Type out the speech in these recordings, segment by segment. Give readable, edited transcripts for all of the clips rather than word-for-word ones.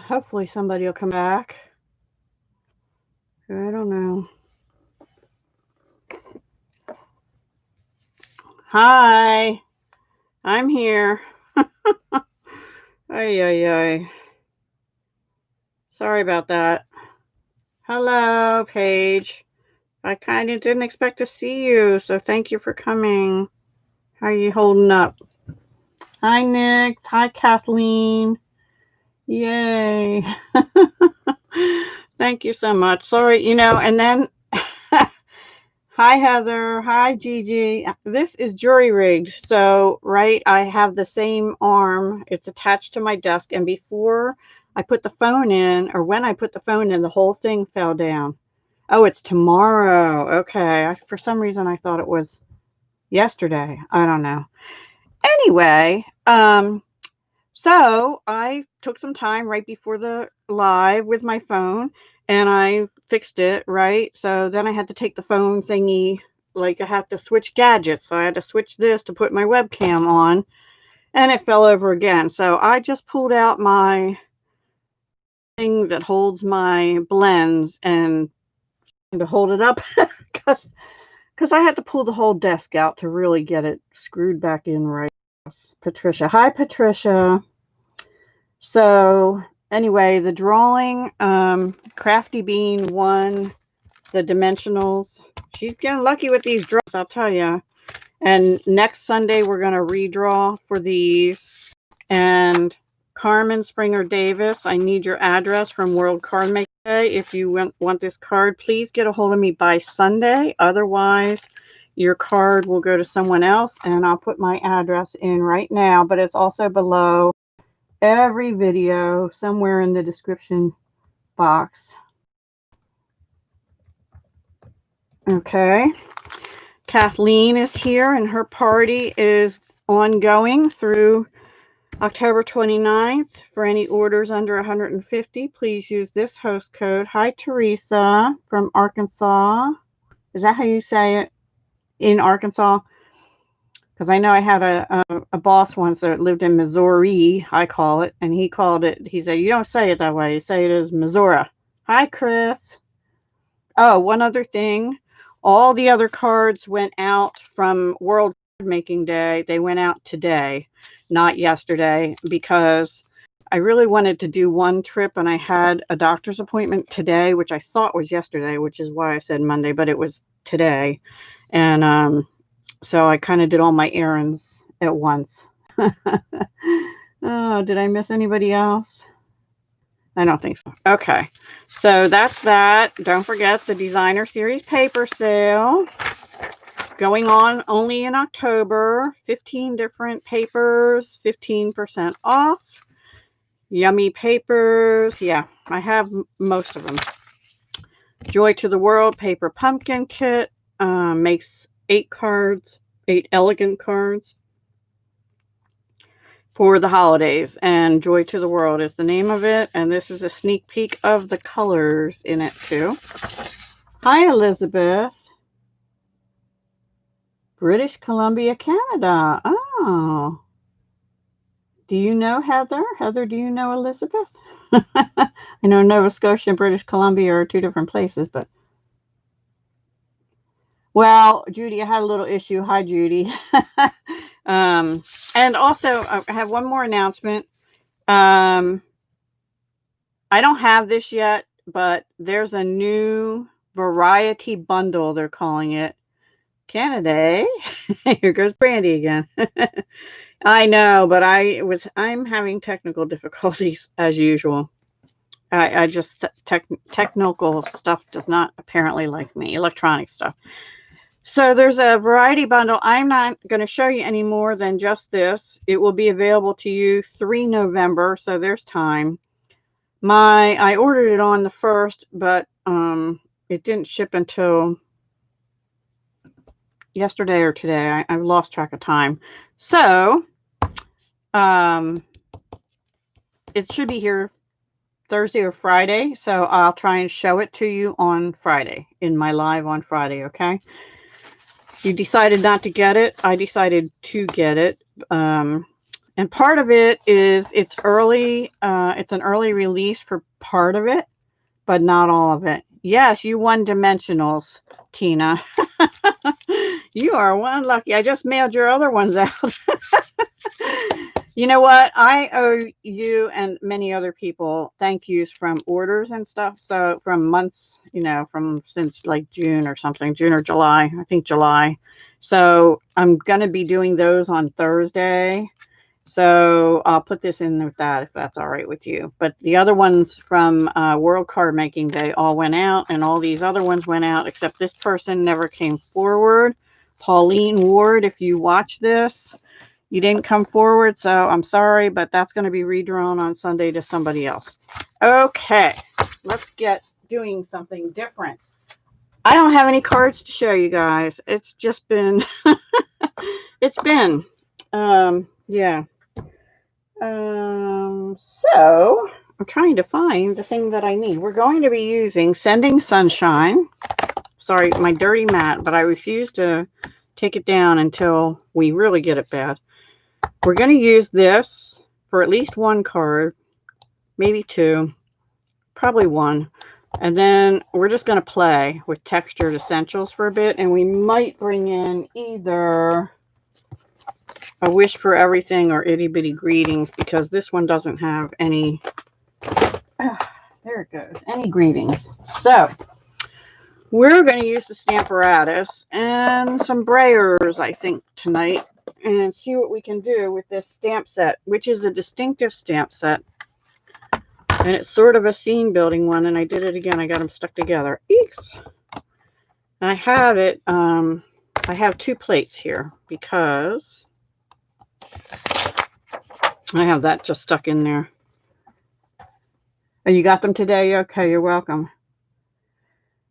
hopefully somebody will come back. I don't know. Hi, I'm here. Ay, ay, ay. Sorry about that. Hello, Paige. I kind of didn't expect to see you, so thank you for coming. How are you holding up? Hi, Nick. Hi, Kathleen. Yay. Thank you so much. Sorry, and then hi, Heather. Hi, Gigi. This is jury rigged. So, right, I have the same arm. It's attached to my desk. And before I put the phone in, or when I put the phone in, the whole thing fell down. Oh, it's tomorrow. Okay. For some reason, I thought it was yesterday. I don't know. Anyway, so I took some time right before the live with my phone and I fixed it, right? So then I had to take the phone thingy, like I have to switch gadgets. So I had to switch this to put my webcam on and it fell over again. So I just pulled out my thing that holds my blends and to hold it up because I had to pull the whole desk out to really get it screwed back in right. Patricia. Hi, Patricia. So anyway, the drawing, Crafty Bean won the dimensionals. She's getting lucky with these draws, I'll tell you. And next Sunday, we're going to redraw for these. And Carmen Springer Davis, I need your address from World Card Making Day. If you want this card, please get a hold of me by Sunday. Otherwise, your card will go to someone else. And I'll put my address in right now, but it's also below every video somewhere in the description box. Okay. Kathleen is here and her party is ongoing through October 29th. For any orders under 150, please use this host code. Hi, Teresa from Arkansas. Is that how you say it? In Arkansas? Because I know I had a boss once that lived in Missouri, I call it, and he said, you don't say it that way, you say it as Missouri. Hi, Chris. Oh, one other thing. All the other cards went out from World Card Making Day. They went out today, not yesterday, because I really wanted to do one trip, and I had a doctor's appointment today, which I thought was yesterday, which is why I said Monday, but it was today. And so I kind of did all my errands at once. Oh, did I miss anybody else? I don't think so. Okay, so that's that. Don't forget the Designer Series paper sale going on only in October. 15 different papers, 15% off. Yummy papers. Yeah, I have most of them. Joy to the World paper pumpkin kit makes 8 cards, 8 elegant cards for the holidays, and Joy to the World is the name of it, and this is a sneak peek of the colors in it too. Hi, Elizabeth. British Columbia, Canada. Oh. Do you know Heather? Heather, do you know Elizabeth? I know Nova Scotia and British Columbia are 2 different places, but well, Judy, I had a little issue. Hi, Judy. And also, I have one more announcement. I don't have this yet, but there's a new variety bundle, they're calling it. Canada. Here goes Brandy again. I know, but I'm having technical difficulties as usual. I just technical stuff does not apparently like me, electronic stuff. So there's a variety bundle. I'm not going to show you any more than just this. It will be available to you 3 November, so there's time. I ordered it on the 1st, but it didn't ship until yesterday or today. I've lost track of time. So it should be here Thursday or Friday, so I'll try and show it to you on Friday, in my live on Friday, okay? You decided not to get it. I decided to get it. And part of it is it's early. It's an early release for part of it, but not all of it. Yes, you one-dimensionals, Tina. You are one lucky. I just mailed your other ones out. You know what? I owe you and many other people thank yous from orders and stuff. So from months, you know, from since like June or something, June or July, I think July. So I'm going to be doing those on Thursday. So I'll put this in with that if that's all right with you. But the other ones from World Card Making Day all went out, and all these other ones went out, except this person never came forward. Pauline Ward, if you watch this, you didn't come forward, so I'm sorry, but that's going to be redrawn on Sunday to somebody else. Okay, let's get doing something different. I don't have any cards to show you guys. It's just been, yeah. So I'm trying to find the thing that I need. We're going to be using Sending Sunshine. Sorry, my dirty mat, but I refuse to take it down until we really get it bad. We're going to use this for at least one card, maybe two, probably one. And then we're just going to play with Textured Essentials for a bit, and we might bring in either A Wish for Everything or Itty Bitty Greetings, because this one doesn't have any, there it goes, any greetings. So we're going to use the Stamparatus and some brayers, I think, tonight, and see what we can do with this stamp set, which is a distinctive stamp set. And it's sort of a scene building one, and I did it again. I got them stuck together. Eeks! And I have it, I have two plates here because I have that just stuck in there. Oh, you got them today? Okay, you're welcome.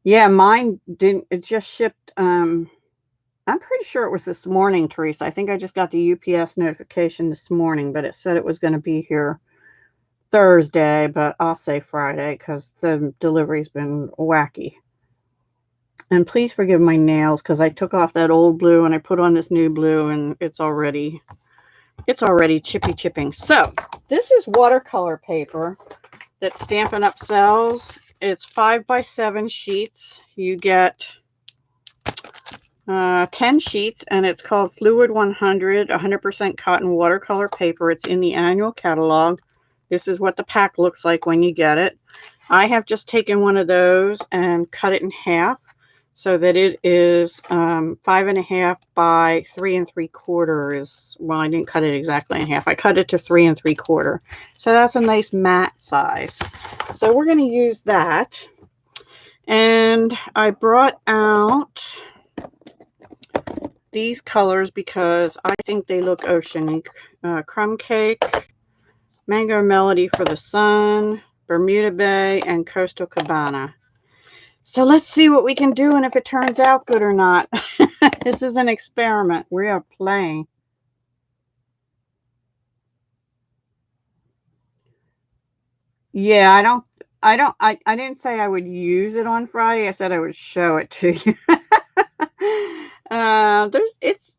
Yeah, mine didn't, it just shipped, I'm pretty sure it was this morning, Teresa. I think I just got the UPS notification this morning, but it said it was going to be here Thursday, but I'll say Friday because the delivery's been wacky. And please forgive my nails because I took off that old blue and I put on this new blue, and it's already chipping. So this is watercolor paper that Stampin' Up sells. It's 5x7 sheets. You get 10 sheets, and it's called Fluid 100, 100% cotton watercolor paper. It's in the annual catalog. This is what the pack looks like when you get it. I have just taken one of those and cut it in half so that it is 5.5 by 3 3/4. Well, I didn't cut it exactly in half. I cut it to 3 3/4. So that's a nice matte size. So we're going to use that. And I brought out these colors because I think they look oceanic. Crumb Cake, Mango Melody for the Sun, Bermuda Bay, and Coastal Cabana. So let's see what we can do and if it turns out good or not. This is an experiment. We are playing. Yeah, I didn't say I would use it on Friday. I said I would show it to you.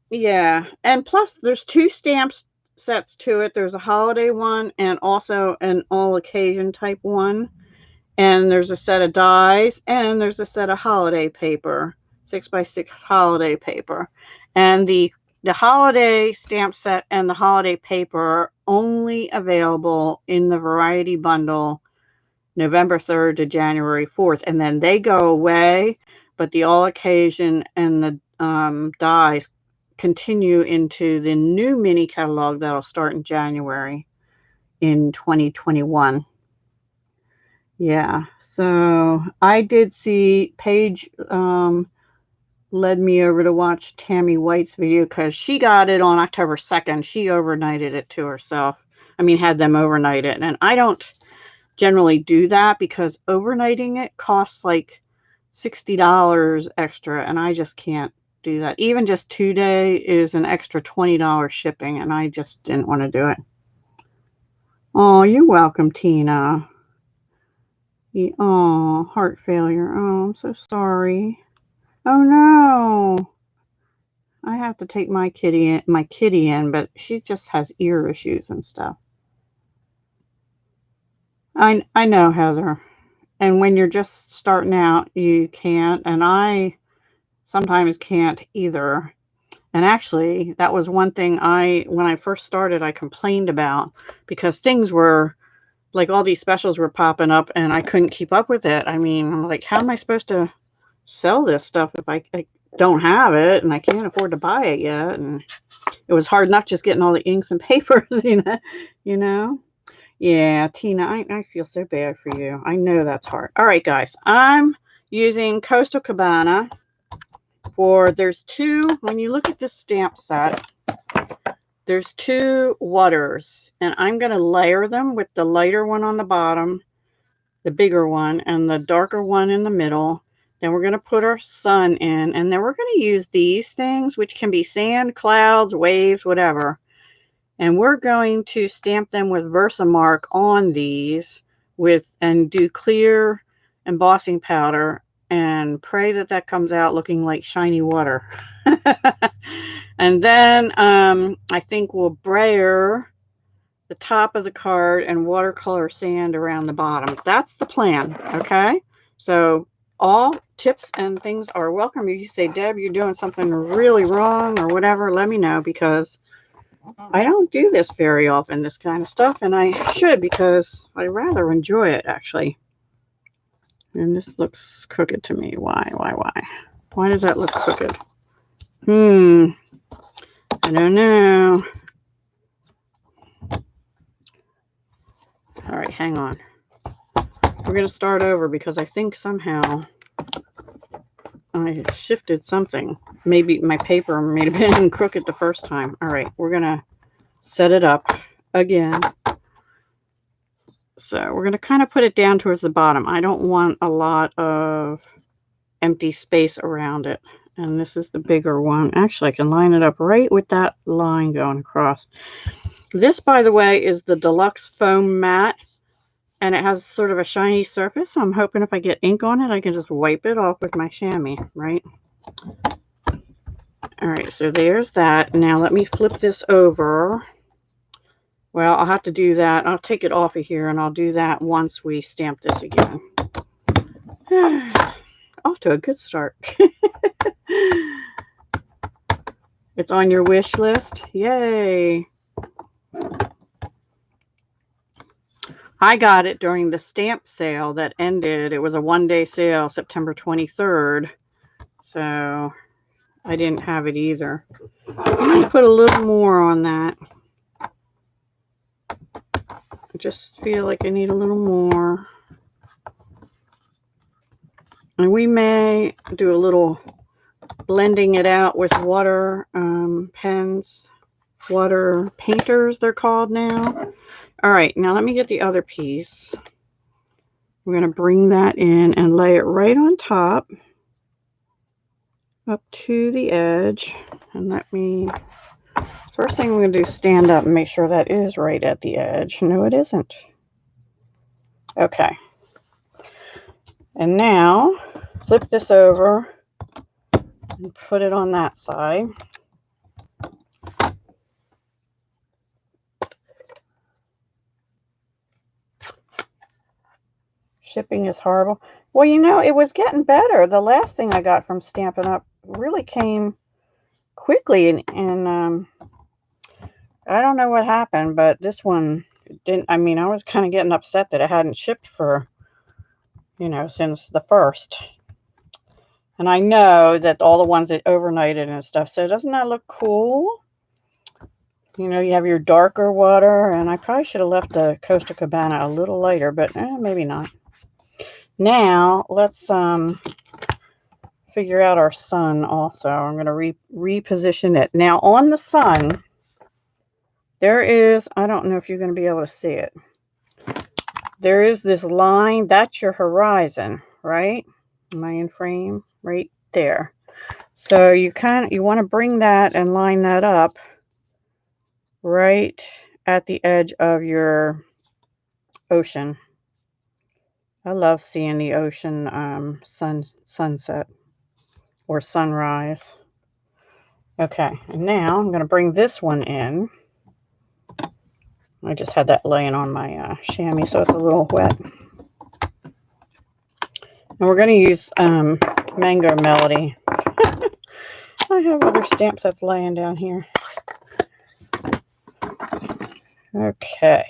Yeah. And plus there's two stamps sets to it. There's a holiday one and also an all occasion type one. And there's a set of dies, and there's a set of holiday paper, 6x6 holiday paper. And the holiday stamp set and the holiday paper are only available in the variety bundle November 3rd to January 4th. And then they go away, but the all occasion and the dies continue into the new mini catalog that'll start in January in 2021. Yeah, so I did see Paige led me over to watch Tammy White's video because she got it on October 2nd. She overnighted it to herself. I mean, had them overnight it. And I don't generally do that because overnighting it costs like $60 extra, and I just can't do that. Even just 2-day is an extra $20 shipping, and I just didn't want to do it. Oh, you're welcome, Tina. Oh, heart failure. Oh, I'm so sorry. Oh, no. I have to take my kitty in, but she just has ear issues and stuff. I know, Heather. And when you're just starting out, you can't, and I sometimes can't either. And actually, that was one thing when I first started, I complained about because things were like all these specials were popping up and I couldn't keep up with it. I mean, I'm like, how am I supposed to sell this stuff if I don't have it and I can't afford to buy it yet? And it was hard enough just getting all the inks and papers, you know? Yeah, Tina, I feel so bad for you. I know that's hard. All right, guys, I'm using Coastal Cabana there's two, when you look at this stamp set, there's two waters, and I'm going to layer them with the lighter one on the bottom, the bigger one, and the darker one in the middle. Then we're going to put our sun in, and then we're going to use these things, which can be sand, clouds, waves, whatever. And we're going to stamp them with Versamark on these and do clear embossing powder and pray that that comes out looking like shiny water. And then I think we'll brayer the top of the card and watercolor sand around the bottom. That's the plan, okay? So all tips and things are welcome. If you say, Deb, you're doing something really wrong or whatever, let me know, because I don't do this very often, this kind of stuff, and I should, because I rather enjoy it, actually. And this looks crooked to me. Why? Why does that look crooked? I don't know. All right, hang on. We're going to start over because I think somehow I shifted something. Maybe my paper may have been crooked the first time. All right, we're going to set it up again. So we're going to kind of put it down towards the bottom. I don't want a lot of empty space around it. And this is the bigger one. Actually, I can line it up right with that line going across. This, by the way, is the Deluxe Foam Mat. And it has sort of a shiny surface. So I'm hoping if I get ink on it, I can just wipe it off with my chamois, right? All right, so there's that. Now let me flip this over. Well, I'll have to do that. I'll take it off of here, and I'll do that once we stamp this again. Off to a good start. It's on your wish list. Yay. I got it during the stamp sale that ended. It was a one-day sale, September 23rd. So I didn't have it either. I'm going to put a little more on that. I just feel like I need a little more. And we may do a little blending it out with water pens, water painters they're called now. All right, now let me get the other piece. We're going to bring that in and lay it right on top up to the edge. And first thing I'm going to do is stand up and make sure that is right at the edge. No, it isn't. Okay. And now flip this over and put it on that side. Shipping is horrible. Well, you know, it was getting better. The last thing I got from Stampin' Up really came quickly, and I don't know what happened, but this one didn't. I mean, I was kind of getting upset that it hadn't shipped for, since the first. And I know that all the ones that overnighted and stuff, so doesn't that look cool? You have your darker water, and I probably should have left the Coastal Cabana a little lighter, but maybe not. Now, let's figure out our sun also. I'm going to reposition it. Now, on the sun, there is, I don't know if you're going to be able to see it. There is this line, that's your horizon, right? Am I in frame? Right there. So you want to bring that and line that up right at the edge of your ocean. I love seeing the ocean sunset or sunrise. Okay, and now I'm going to bring this one in. I just had that laying on my chamois, so it's a little wet. And we're going to use Mango Melody. I have other stamp sets laying down here. Okay.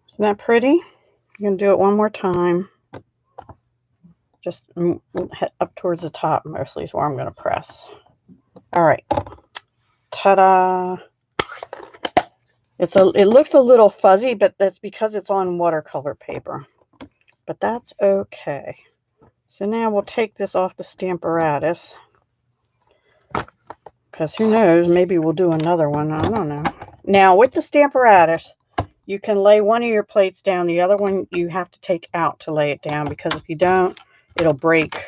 Isn't that pretty? I'm going to do it one more time. Just head up towards the top mostly is where I'm going to press. All right. Ta-da! It looks a little fuzzy, but that's because it's on watercolor paper. But that's okay. So now we'll take this off the Stamparatus. Because who knows, maybe we'll do another one. I don't know. Now with the Stamparatus, you can lay one of your plates down. The other one you have to take out to lay it down, because if you don't, it'll break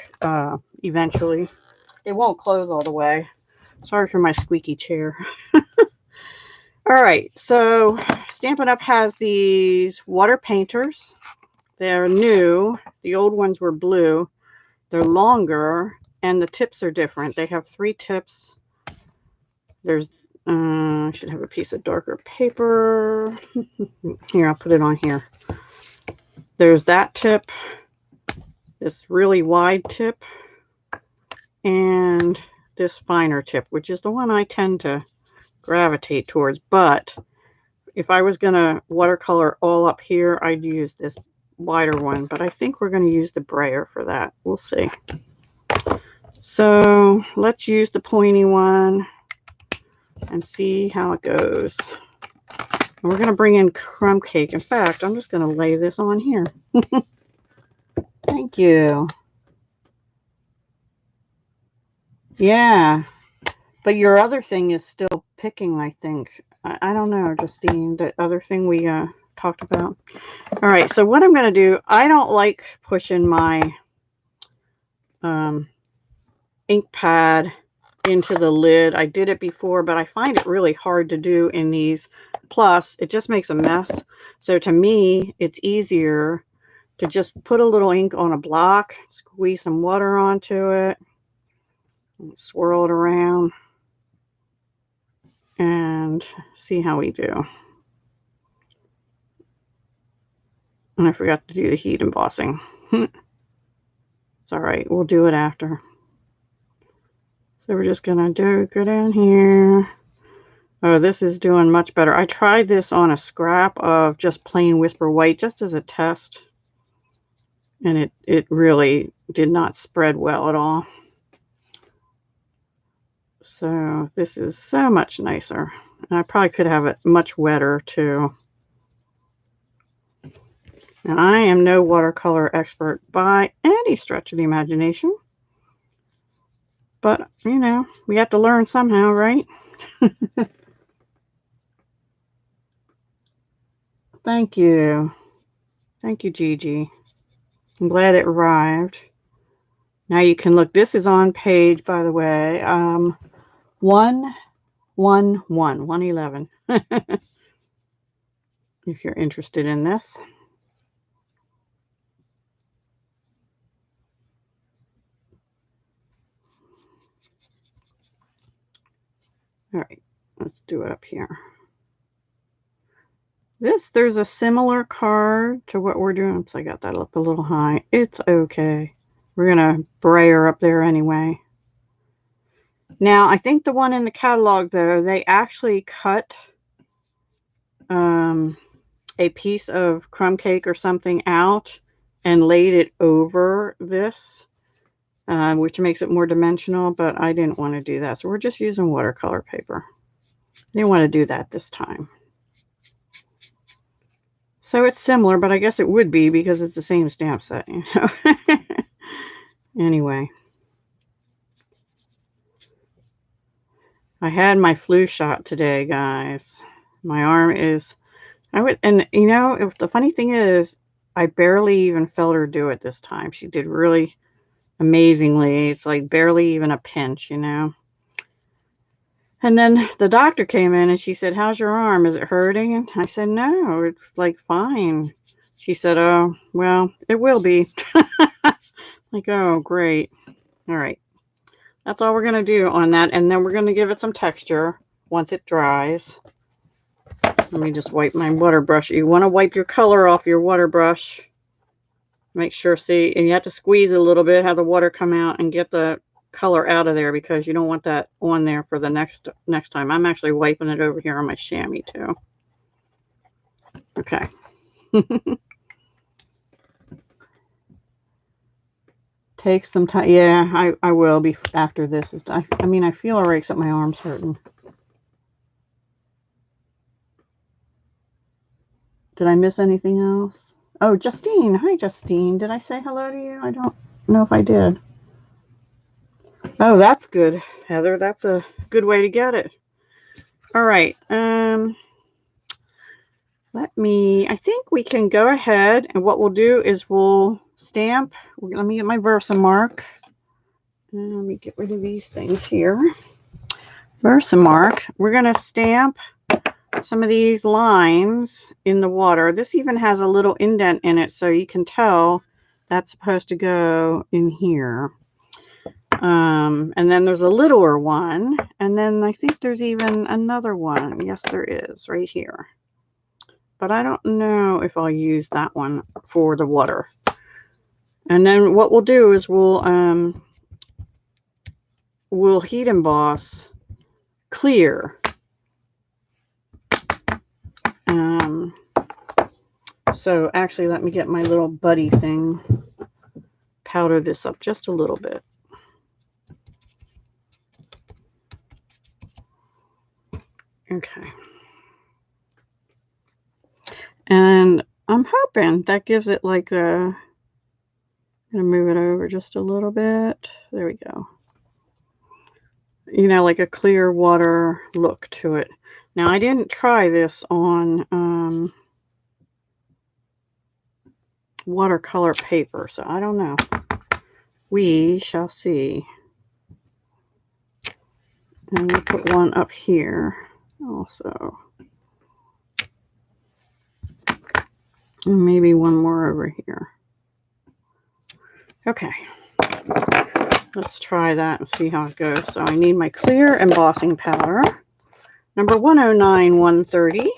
eventually. It won't close all the way. Sorry for my squeaky chair. All right, so Stampin' Up! Has these water painters. They're new. The old ones were blue. They're longer, and the tips are different. They have 3 tips. There's, I should have a piece of darker paper. Here, I'll put it on here. There's that tip, this really wide tip, and this finer tip, which is the one I tend to gravitate towards. But if I was going to watercolor all up here, I'd use this wider one. But I think we're going to use the brayer for that. We'll see. So let's use the pointy one and see how it goes. And we're going to bring in crumb cake. In fact, I'm just going to lay this on here. Thank you. Yeah. But your other thing is still picking, I think. I don't know, Justine, the other thing we talked about. All right, so what I'm going to do, I don't like pushing my ink pad into the lid. I did it before, but I find it really hard to do in these. Plus, it just makes a mess. So to me, it's easier to just put a little ink on a block, squeeze some water onto it, and swirl it around, and see how we do. And I forgot to do the heat embossing. It's all right. We'll do it after. So we're just going to go down here. Oh, this is doing much better. I tried this on a scrap of just plain Whisper White just as a test. And it really did not spread well at all. So this is so much nicer. And I probably could have it much wetter too. And I am no watercolor expert by any stretch of the imagination. But, you know, we have to learn somehow, right? Thank you. Thank you, Gigi. I'm glad it arrived. Now you can look. This is on page, by the way, 111. If you're interested in this. All right, let's do it up here. There's a similar card to what we're doing. Oops, I got that up a little high. It's okay. We're going to brayer up there anyway. Now, I think the one in the catalog, though, they actually cut a piece of crumb cake or something out and laid it over this, which makes it more dimensional, but I didn't want to do that. So we're just using watercolor paper. I didn't want to do that this time. So it's similar, but I guess it would be because it's the same stamp set, you know. Anyway. I had my flu shot today, guys. My arm is, and you know, the funny thing is, I barely even felt her do it this time. She did really amazingly. It's like barely even a pinch, you know. And then the doctor came in and she said, "How's your arm? Is it hurting?" And I said, "No, it's like fine." She said, "Oh, well, it will be." Like, oh, great. All right. That's all we're going to do on that. And then we're going to give it some texture once it dries. Let me just wipe my water brush. You want to wipe your color off your water brush. Make sure, see, and you have to squeeze it a little bit, have the water come out and get the color out of there because you don't want that on there for the next time. I'm actually wiping it over here on my chamois too. Okay. Take some time. Yeah, I will be after this is done. I mean, I feel all right except my arm's hurting. Did I miss anything else? Oh, Justine. Hi, Justine. Did I say hello to you? I don't know if I did. Oh, that's good, Heather. That's a good way to get it. All right. I think we can go ahead, and what we'll do is we'll stamp. Let me get my Versamark. And let me get rid of these things here. Versamark. We're going to stamp some of these lines in the water. This even has a little indent in it, so you can tell that's supposed to go in here. And then there's a littler one, and then I think there's even another one. Yes, there is, right here. But I don't know if I'll use that one for the water. And then what we'll do is we'll heat emboss clear. So actually, let me get my little buddy thing. Powder this up just a little bit. Okay. And I'm hoping that gives it like a, I'm going to move it over just a little bit. There we go. You know, like a clear water look to it. Now, I didn't try this on watercolor paper, so I don't know. We shall see. And we'll put one up here also. And maybe one more over here. Okay. Let's try that and see how it goes. So I need my clear embossing powder. Number 109, 130.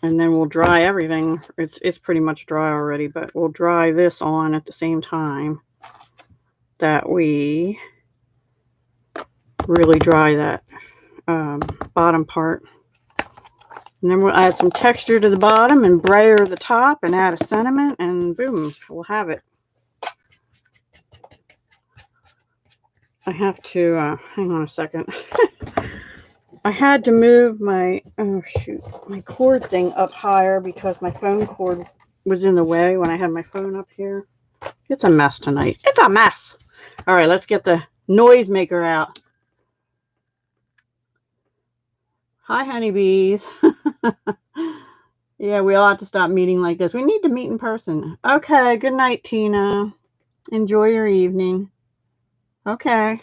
And then we'll dry everything. It's pretty much dry already, but we'll dry this on at the same time that we really dry that bottom part. And then we'll add some texture to the bottom and brayer the top and add a sentiment, and boom, we'll have it. I have to, hang on a second. I had to move my, my cord thing up higher because my phone cord was in the way when I had my phone up here. It's a mess tonight. It's a mess. All right, let's get the noise maker out. Hi, honeybees. Yeah, we all have to stop meeting like this. We need to meet in person. Okay, good night, Tina. Enjoy your evening. Okay.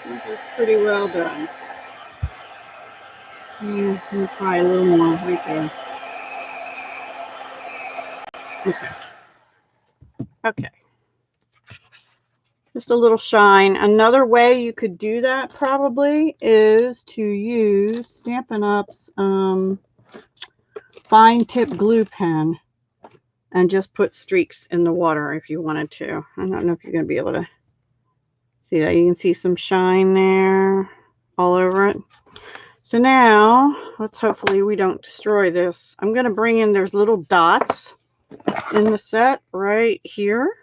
This is pretty well done. Let me try a little more right there. Okay. Just a little shine. Another way you could do that probably is to use Stampin' Up's fine tip glue pen and just put streaks in the water if you wanted to. I don't know if you're going to be able to see that. You can see some shine there all over it. So now, let's hopefully we don't destroy this. I'm going to bring in, there's little dots in the set right here.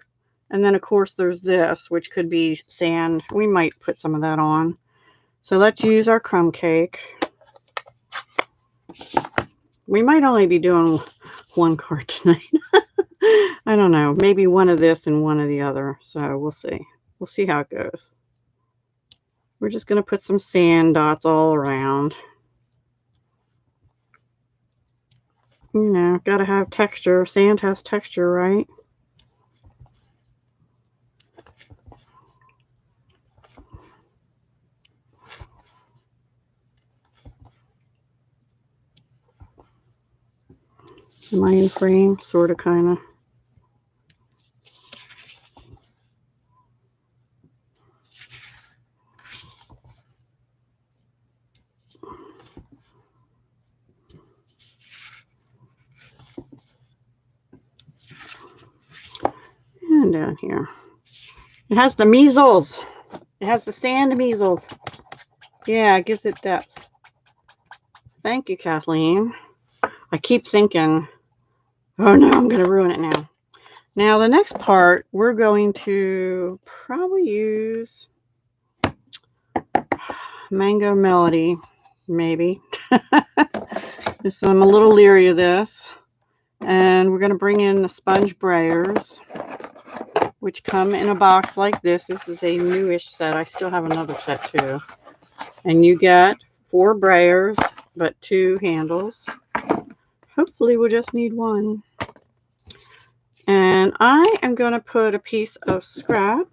And then, of course, there's this, which could be sand. We might put some of that on. So let's use our crumb cake. We might only be doing one card tonight. I don't know. Maybe one of this and one of the other. So we'll see. We'll see how it goes. We're just going to put some sand dots all around. You know, got to have texture. Sand has texture, right? Am I in frame? Sort of, kind of. And down here. It has the measles. It has the sand measles. Yeah, it gives it depth. Thank you, Kathleen. I keep thinking, oh no, I'm going to ruin it now. Now, the next part, we're going to probably use Mango Melody, maybe. I'm a little leery of this. And we're going to bring in the sponge brayers, which come in a box like this. This is a newish set. I still have another set too. And you get 4 brayers, but 2 handles. Hopefully we'll just need one. And I am going to put a piece of scrap,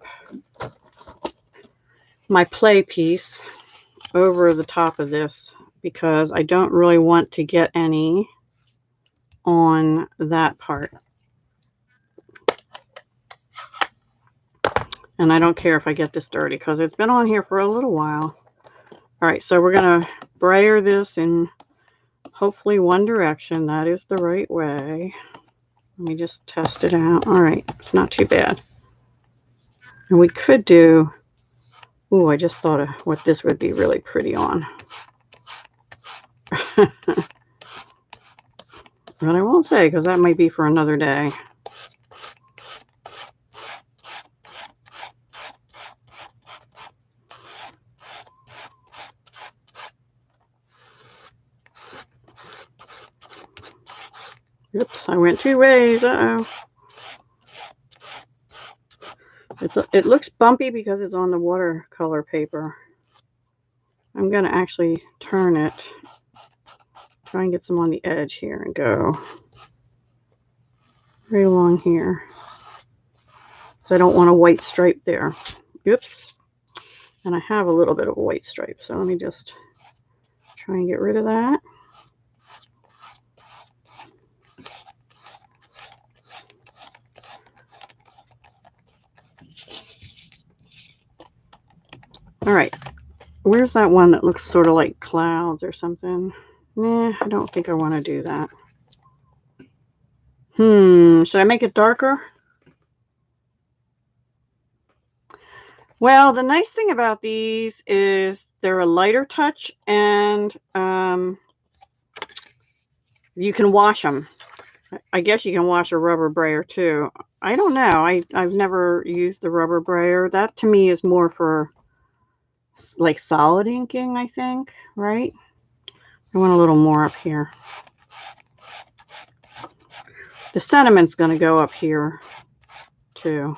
my play piece, over the top of this because I don't really want to get any on that part. And I don't care if I get this dirty because it's been on here for a little while. All right, so we're going to brayer this in hopefully one direction. That is the right way. Let me just test it out. All right, it's not too bad. And we could do, ooh, I just thought of what this would be really pretty on. But I won't say because that might be for another day. Oops, I went 2 ways. Uh-oh. It looks bumpy because it's on the watercolor paper. I'm going to actually turn it. Try and get some on the edge here and go right along here. So I don't want a white stripe there. Oops. And I have a little bit of a white stripe. So let me just try and get rid of that. All right, where's that one that looks sort of like clouds or something? Nah, I don't think I want to do that. Should I make it darker? Well, the nice thing about these is they're a lighter touch and you can wash them. I guess you can wash a rubber brayer too. I don't know. I've never used the rubber brayer. That to me is more for like solid inking, I think, right? I want a little more up here. The sentiment's going to go up here too.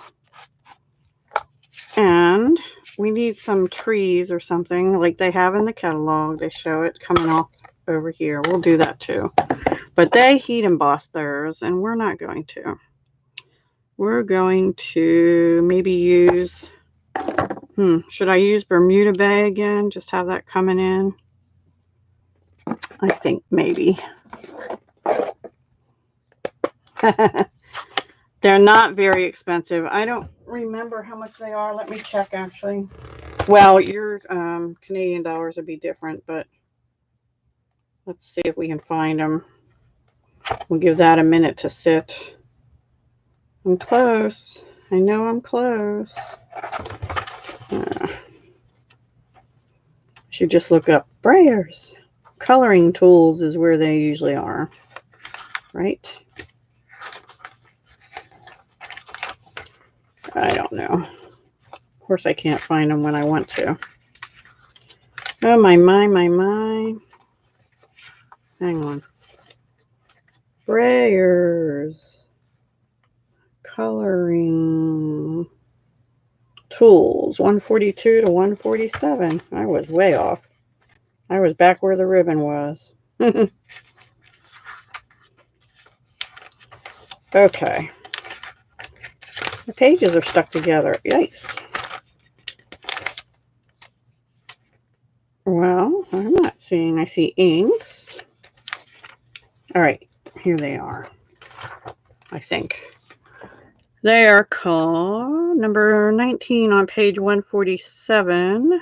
And we need some trees or something like they have in the catalog. They show it coming off over here. We'll do that too. But they heat emboss theirs, and we're not going to. We're going to maybe use, should I use Bermuda Bay again? Just have that coming in? I think maybe. They're not very expensive. I don't remember how much they are. Let me check, actually. Well, your Canadian dollars would be different, but let's see if we can find them. We'll give that a minute to sit. I'm close. I know I'm close. Should just look up brayers. Coloring tools is where they usually are, right? I don't know. Of course, I can't find them when I want to. Oh, my. Hang on. Brayers. Coloring tools, 142 to 147. I was way off. I was back where the ribbon was. Okay. The pages are stuck together. Yikes. Well, I'm not seeing. I see inks. All right. Here they are. I think. They are called number 19 on page 147.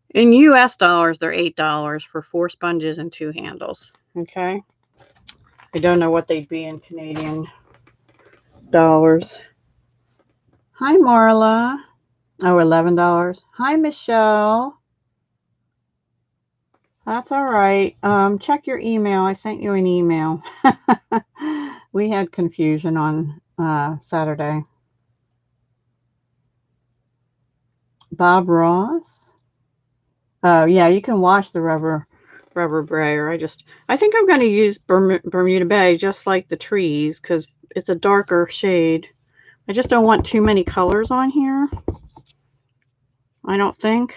In US dollars, they're $8 for 4 sponges and 2 handles. Okay. I don't know what they'd be in Canadian dollars. Hi, Marla. Oh, $11. Hi, Michelle. That's all right. Check your email. I sent you an email. We had confusion on Saturday. Bob Ross. Oh, yeah, you can wash the rubber brayer. I think I'm going to use Bermuda Bay just like the trees because it's a darker shade. I just don't want too many colors on here. I don't think.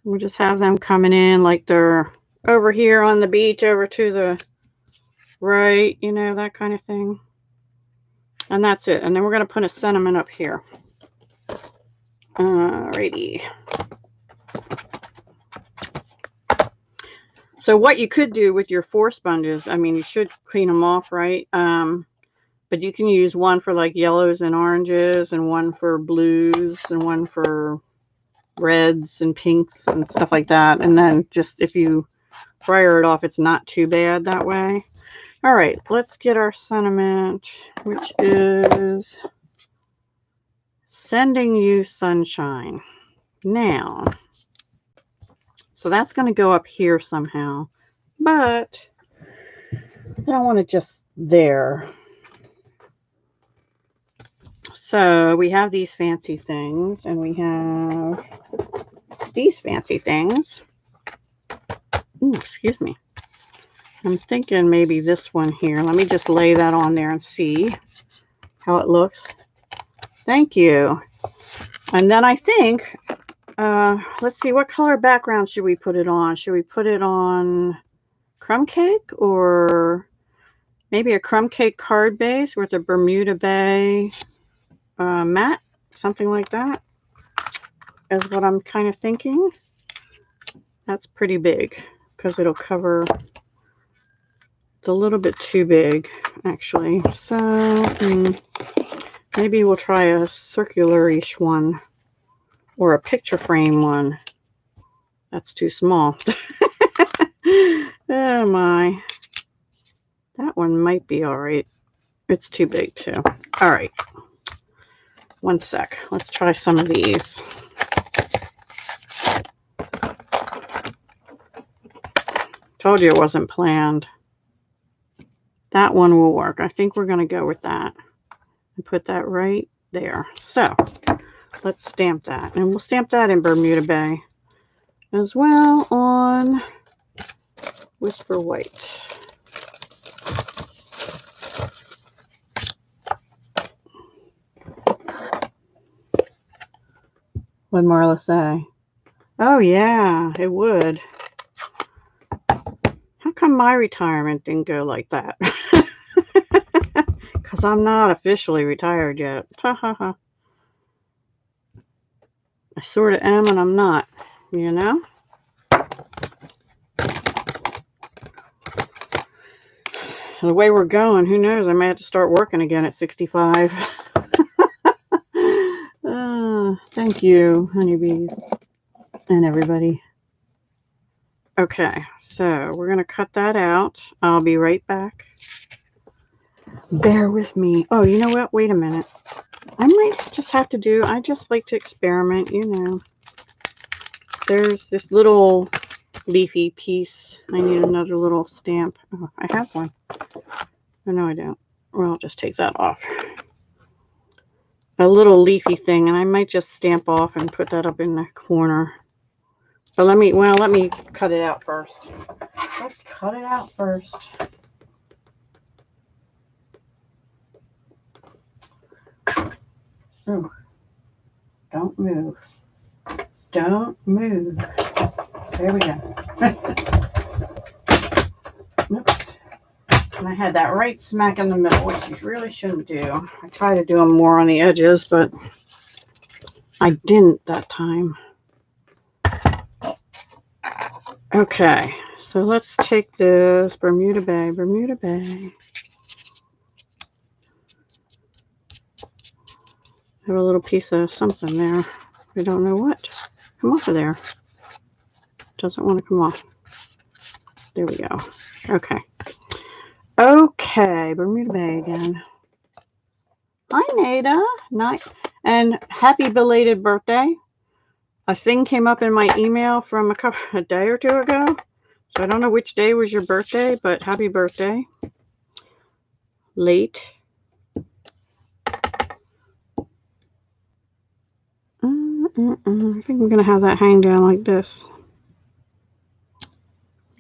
We'll just have them coming in like they're over here on the beach over to the right, you know, that kind of thing. And that's it. And then we're going to put a sentiment up here. Alrighty. So what you could do with your 4 sponges, I mean, you should clean them off, right? But you can use one for like yellows and oranges and one for blues and one for reds and pinks and stuff like that. And then just if you brayer it off, it's not too bad that way. All right, let's get our sentiment, which is sending you sunshine. Now, so that's going to go up here somehow, but I don't want it just there. So we have these fancy things and we have these fancy things. Ooh, excuse me. I'm thinking maybe this one here. Let me just lay that on there and see how it looks. Thank you. And then I think, let's see, what color background should we put it on? Should we put it on crumb cake or maybe a crumb cake card base with a Bermuda Bay mat? Something like that is what I'm kind of thinking. That's pretty big because it'll cover. It's a little bit too big, actually. So maybe we'll try a circular-ish one or a picture frame one. That's too small. Oh my. That one might be all right. It's too big too. All right. One sec. Let's try some of these. Told you it wasn't planned. That one will work. I think we're going to go with that and put that right there. So let's stamp that. And we'll stamp that in Bermuda Bay as well on Whisper White. What'd Marla say? Oh, yeah, it would. How come my retirement didn't go like that? Because I'm not officially retired yet. Ha ha ha. I sort of am and I'm not, you know? The way we're going, who knows? I may have to start working again at 65. Thank you, honeybees, and everybody. Okay, so we're going to cut that out. I'll be right back. Bear with me. Oh, you know what? Wait a minute. I might just have to do, I just like to experiment, you know. There's this little leafy piece. I need another little stamp. Oh, I have one. Oh, no, I don't. Well, I'll just take that off. A little leafy thing, and I might just stamp off and put that up in the corner. So let me cut it out first. Let's cut it out first. Ooh. Don't move. Don't move. There we go. Oops. And I had that right smack in the middle, which you really shouldn't do. I try to do them more on the edges, but I didn't that time. Okay, so let's take this Bermuda Bay. Bermuda Bay. Have a little piece of something there. I don't know what. Come off of there. Doesn't want to come off. There we go. Okay. Okay, Bermuda Bay again. Hi, Nada. And happy belated birthday. A thing came up in my email from a day or two ago. So I don't know which day was your birthday, but happy birthday. Late. I think I'm going to have that hang down like this.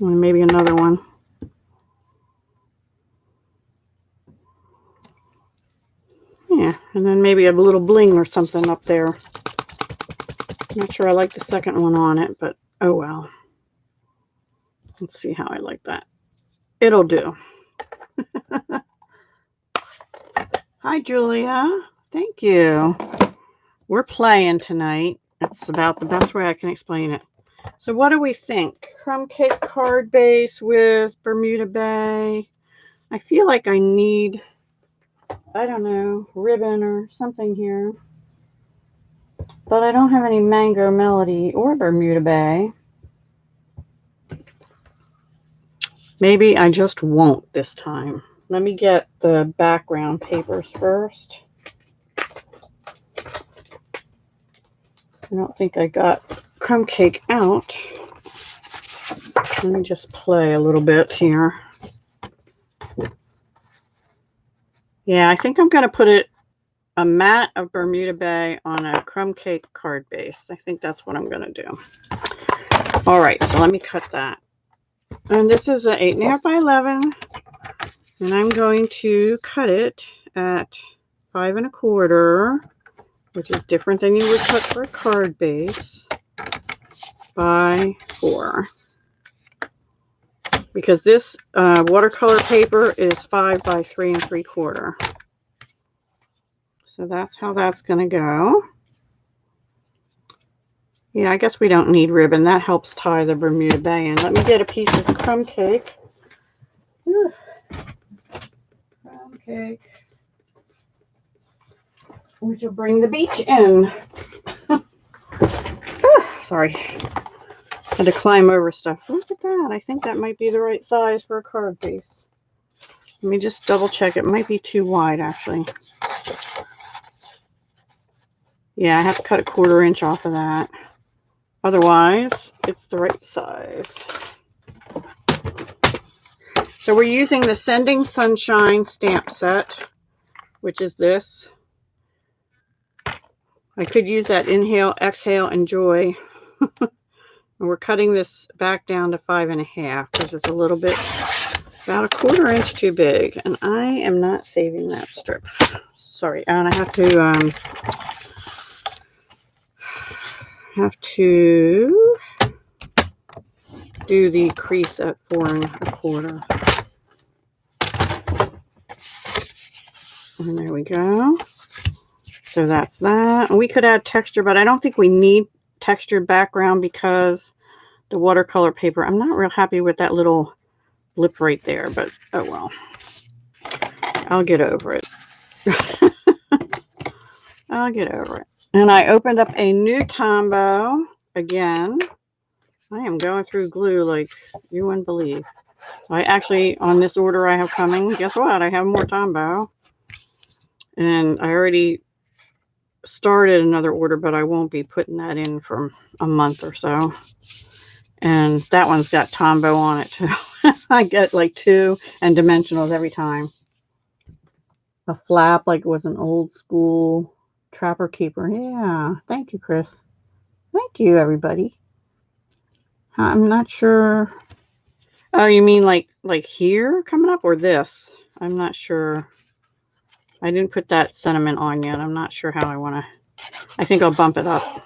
And maybe another one. Yeah, and then maybe a little bling or something up there. Not sure I like the second one on it, but oh well. Let's see how I like that. It'll do. Hi, Julia. Thank you. We're playing tonight. That's about the best way I can explain it. So what do we think? Crumb cake card base with Bermuda Bay. I feel like I need, I don't know, ribbon or something here. But I don't have any Mango Melody or Bermuda Bay. Maybe I just won't this time. Let me get the background papers first. I don't think I got crumb cake out. Let me just play a little bit here. Yeah, I think I'm going to put a mat of Bermuda Bay on a crumb cake card base. I think that's what I'm going to do. All right, so let me cut that. And this is an 8.5 by 11. And I'm going to cut it at 5 1/4, which is different than you would cut for a card base, by 4. Because this watercolor paper is 5 by 3 3/4. So that's how that's going to go. Yeah, I guess we don't need ribbon. That helps tie the Bermuda Bay in. Let me get a piece of crumb cake. Whew. Crumb cake. Which will bring the beach in. Sorry. Had to climb over stuff. Look at that. I think that might be the right size for a card base. Let me just double check. It might be too wide, actually. Yeah, I have to cut a 1/4 inch off of that. Otherwise, it's the right size. So we're using the Sending Sunshine stamp set, which is this. I could use that Inhale, Exhale, Enjoy. And we're cutting this back down to 5 1/2 because it's a little bit, about a 1/4 inch too big. And I am not saving that strip. Sorry, and I have to do the crease at 4 1/4. And there we go. So that's that. And we could add texture, but I don't think we need textured background because the watercolor paper, I'm not real happy with that little lip right there, but oh well. I'll get over it. I'll get over it. And I opened up a new Tombow again. I am going through glue like you wouldn't believe. I actually, on this order I have coming, guess what? I have more Tombow. And I already started another order, but I won't be putting that in for a month or so. And that one's got Tombow on it too. I get like 2 and dimensionals every time. A flap like it was an old school Trapper Keeper. Yeah. Thank you, Chris. Thank you, everybody. I'm not sure. Oh, you mean like here coming up or this? I'm not sure. I didn't put that sentiment on yet. I'm not sure how I want to. I think I'll bump it up.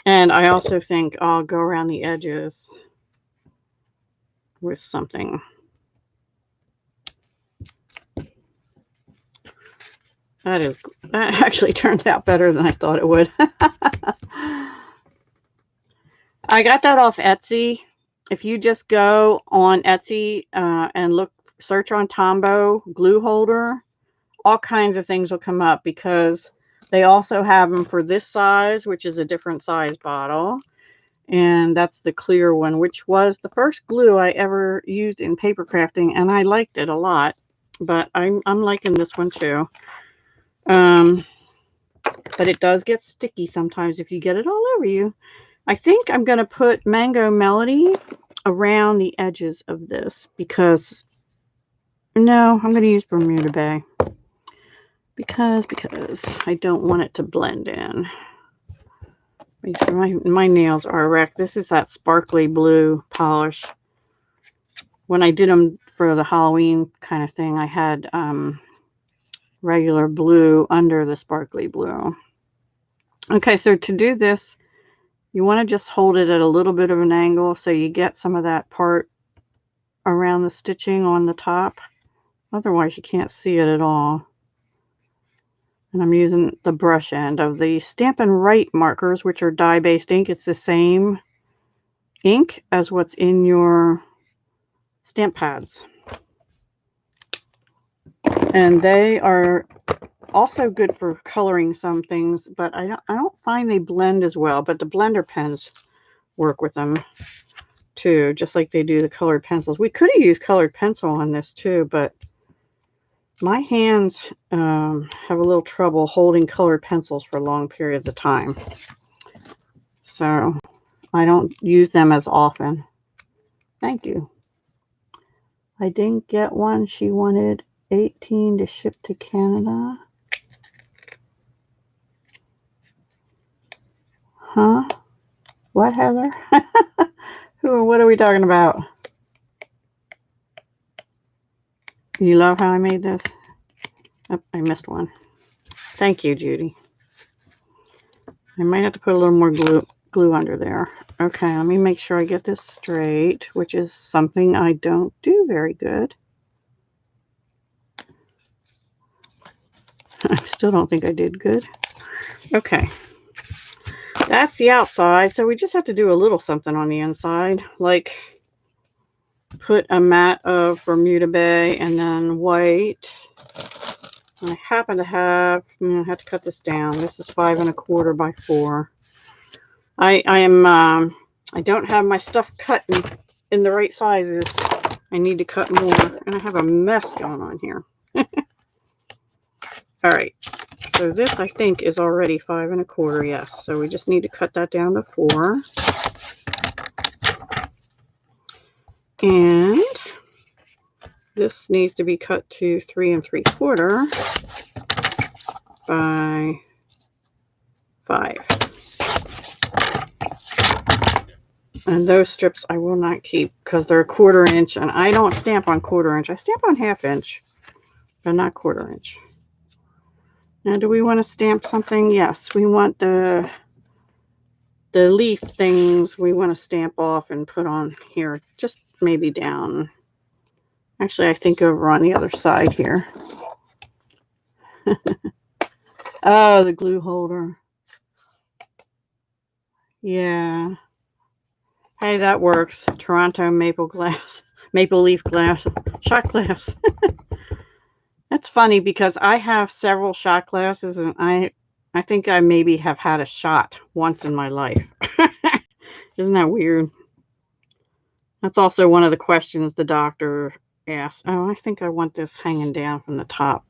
And I also think I'll go around the edges with something. That actually turned out better than I thought it would. I got that off Etsy. If you just go on Etsy and search on Tombow glue holder, all kinds of things will come up because they also have them for this size, which is a different size bottle. And that's the clear one, which was the first glue I ever used in paper crafting, and I liked it a lot. But I'm liking this one too. But it does get sticky sometimes if you get it all over you. I think I'm going to put Mango Melody around the edges of this because, no, I'm going to use Bermuda Bay because I don't want it to blend in. My nails are wrecked. This is that sparkly blue polish. When I did them for the Halloween kind of thing, I had regular blue under the sparkly blue. Okay, so to do this, you want to just hold it at a little bit of an angle so you get some of that part around the stitching on the top. Otherwise, you can't see it at all. And I'm using the brush end of the Stampin' Right markers, which are dye-based ink. It's the same ink as what's in your stamp pads. And they are also good for coloring some things, but I don't find they blend as well. But the blender pens work with them too, just like they do the colored pencils. We could have used colored pencil on this too, but my hands have a little trouble holding colored pencils for long periods of time. So I don't use them as often. Thank you. I didn't get one. She wanted 18 to ship to Canada. Huh? What, Heather? What are we talking about? You love how I made this? Oh, I missed one. Thank you, Judy. I might have to put a little more glue under there. Okay, let me make sure I get this straight, which is something I don't do very good. I still don't think I did good. Okay. That's the outside, so we just have to do a little something on the inside, like put a mat of Bermuda Bay and then white. I happen to have, I'm going to have to cut this down. This is 5 1/4 by 4. I don't have my stuff cut in the right sizes. I need to cut more, and I have a mess going on here. All right, so this I think is already 5 1/4, yes. So we just need to cut that down to 4. And this needs to be cut to 3 3/4 by 5. And those strips I will not keep because they're 1/4 inch, and I don't stamp on 1/4 inch. I stamp on 1/2 inch, but not 1/4 inch. Now, do we want to stamp something? Yes, we want the leaf things we want to stamp off and put on here, just maybe down. Actually, I think over on the other side here. Oh, the glue holder. Yeah. Hey, that works. Toronto maple leaf glass, shot glass. That's funny because I have several shot glasses, and I think I maybe have had a shot once in my life. Isn't that weird? That's also one of the questions the doctor asked. Oh, I think I want this hanging down from the top.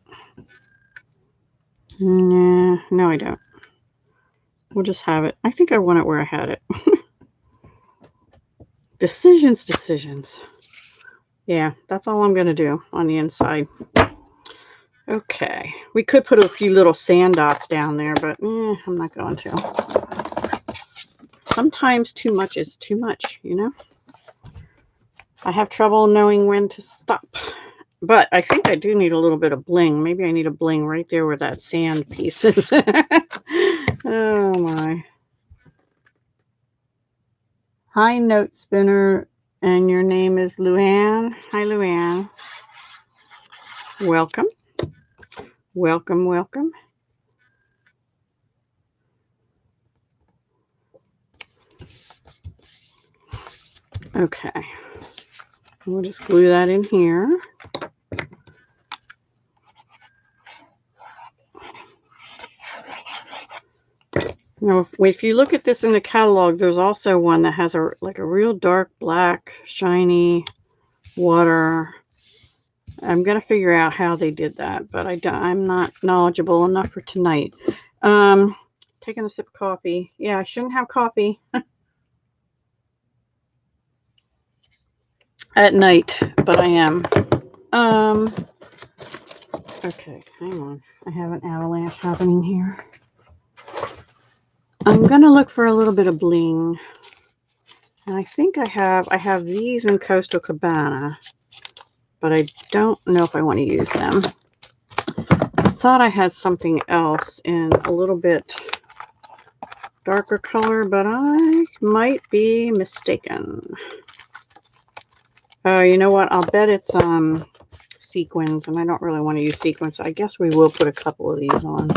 Nah, no, I don't. We'll just have it. I think I want it where I had it. Decisions. Yeah, that's all I'm going to do on the inside. Okay. We could put a few little sand dots down there, but I'm not going to. Sometimes too much is too much, you know? I have trouble knowing when to stop. But I think I do need a little bit of bling. Maybe I need a bling right there where that sand piece is. Oh my. Hi, Note Spinner. And your name is Luann. Hi, Luann. Welcome. Welcome, welcome. Okay. We'll just glue that in here. Now, if you look at this in the catalog, there's also one that has a real dark black, shiny water. I'm going to figure out how they did that, but I'm not knowledgeable enough for tonight. Taking a sip of coffee. Yeah, I shouldn't have coffee at night, but I am. Okay, hang on. I have an avalanche happening here. I'm going to look for a little bit of bling. And I think I have these in Coastal Cabana, but I don't know if I want to use them. I thought I had something else in a little bit darker color, but I might be mistaken. Oh, you know what? I'll bet it's sequins, and I don't really want to use sequins, so I guess we will put a couple of these on.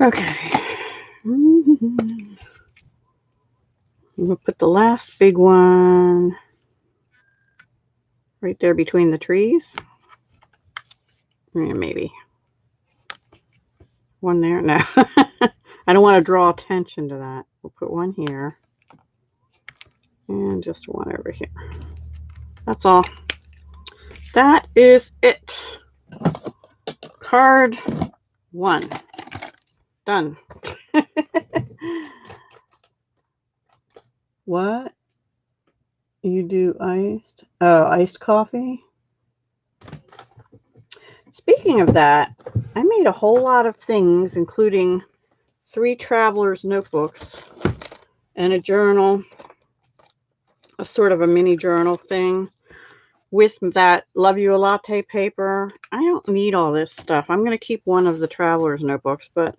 Okay. We'll put the last big one right there between the trees. Yeah, maybe. One there. No. I don't want to draw attention to that. We'll put one here. And just one over here. That's all. That is it. Card 1. Done. What? You do iced? Oh, iced coffee? Speaking of that, I made a whole lot of things, including 3 traveler's notebooks and a journal, a sort of a mini journal thing with that Love You a Latte paper. I don't need all this stuff. I'm going to keep one of the traveler's notebooks, but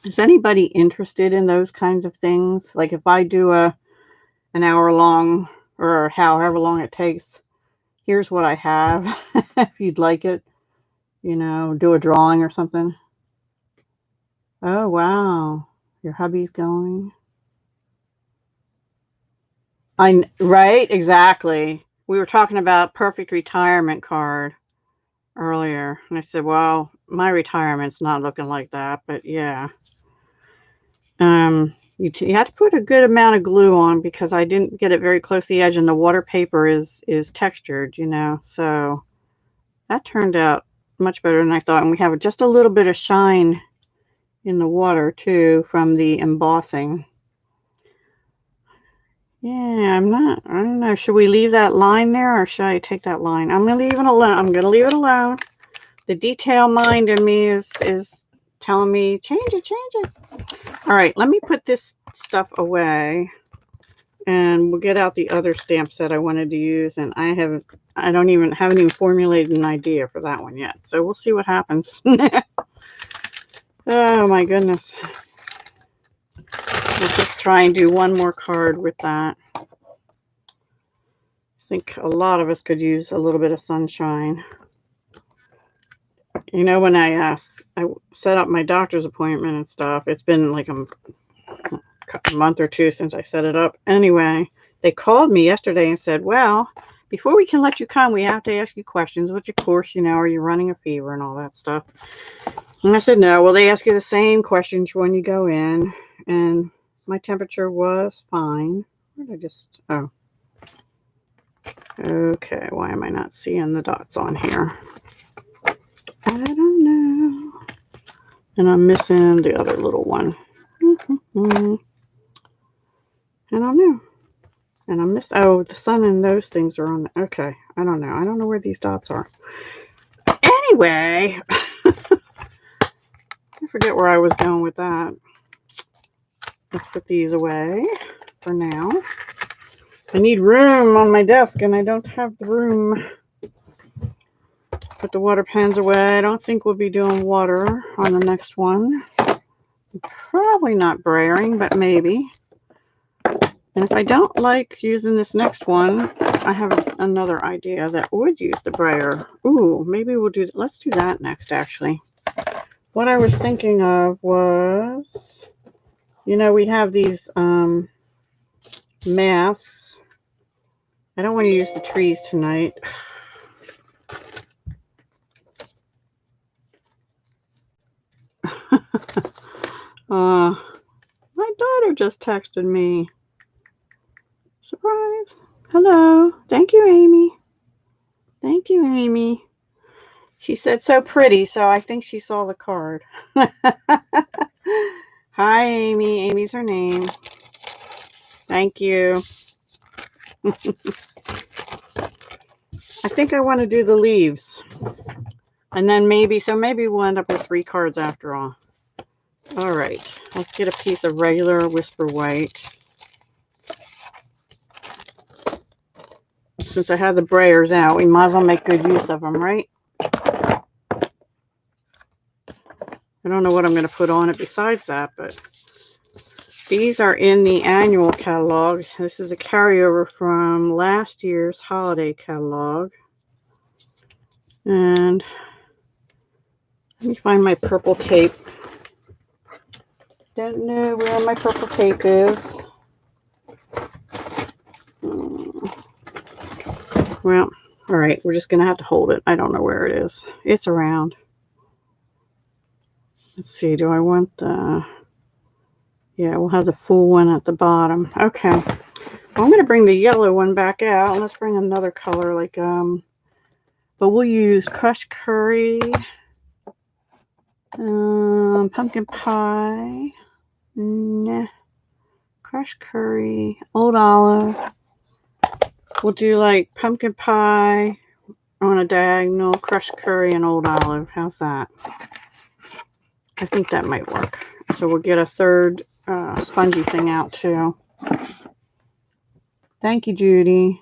is anybody interested in those kinds of things? Like if I do an hour long or however long it takes, here's what I have. If you'd like it, you know, do a drawing or something. Oh, wow. Your hubby's going. Right? Exactly. We were talking about perfect retirement card earlier. And I said, well, my retirement's not looking like that, but yeah. You have to put a good amount of glue on because I didn't get it very close to the edge, and the water paper is textured, you know. So that turned out much better than I thought. And we have just a little bit of shine in the water too from the embossing. Yeah, I don't know. Should we leave that line there or should I take that line? I'm going to leave it alone. I'm going to leave it alone. The detail mind in me is telling me, change it. All right, let me put this stuff away and we'll get out the other stamps that I wanted to use. And I haven't even formulated an idea for that one yet. So we'll see what happens. Oh my goodness. We'll just try and do one more card with that. I think a lot of us could use a little bit of sunshine. You know, when I set up my doctor's appointment and stuff, it's been like a month or 2 since I set it up. Anyway, they called me yesterday and said, well, before we can let you come, we have to ask you questions, which of course, you know, are you running a fever and all that stuff? And I said, no. Well, they ask you the same questions when you go in. And my temperature was fine. Where did I just... Oh. Okay, why am I not seeing the dots on here? I don't know. And I'm missing the other little one. I don't know. And I missed... Oh, the sun and those things are on... Okay, I don't know. I don't know where these dots are. Anyway... I forget where I was going with that. let's put these away for now. I need room on my desk, and I don't have the room. Put the water pens away. I don't think we'll be doing water on the next one. Probably not brayering, but maybe. And if I don't like using this next one, I have another idea that would use the brayer. Ooh, maybe we'll do, let's do that next, actually. What I was thinking of was, you know, we have these masks. I don't want to use the trees tonight. My daughter just texted me. Surprise. Hello. Thank you, Amy. Thank you, Amy. She said so pretty, so I think she saw the card. Hi, Amy. Amy's her name. Thank you. I think I want to do the leaves. And then maybe we'll end up with 3 cards after all. All right. Let's get a piece of regular Whisper White. Since I have the brayers out, we might as well make good use of them, right? I don't know what I'm going to put on it besides that, but these are in the annual catalog. This is a carryover from last year's holiday catalog. And let me find my purple tape. Don't know where my purple tape is. Well, all right, we're just going to have to hold it. I don't know where it is. It's around. Let's see, do I want the... Yeah, we'll have the full one at the bottom. Okay. Well, I'm going to bring the yellow one back out. Let's bring another color, like, but we'll use crushed curry, pumpkin pie, crushed curry, old olive. We'll do like pumpkin pie on a diagonal, crushed curry, and old olive. How's that? I think that might work. So we'll get a third spongy thing out too. Thank you, Judy.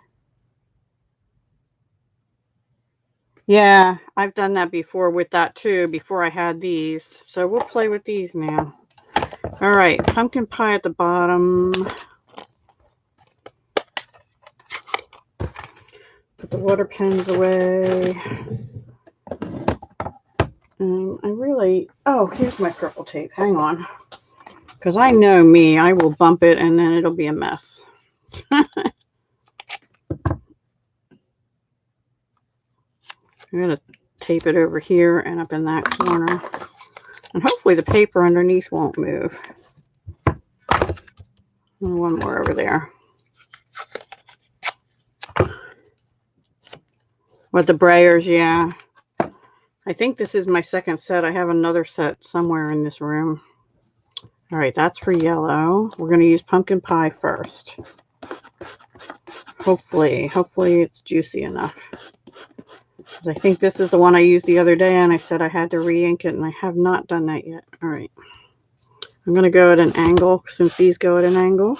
Yeah, I've done that before with that too, before I had these. So we'll play with these now. All right, pumpkin pie at the bottom. Put the water pens away. I really, oh, here's my purple tape. Hang on. Because I know me, I will bump it and then it'll be a mess. I'm going to tape it over here and up in that corner. And hopefully the paper underneath won't move. And one more over there. With the brayers, yeah. I think this is my second set. I have another set somewhere in this room. All right, that's for yellow. We're going to use pumpkin pie first. Hopefully it's juicy enough. I think this is the one I used the other day, and I said I had to re-ink it, and I have not done that yet. All right. I'm going to go at an angle, since these go at an angle.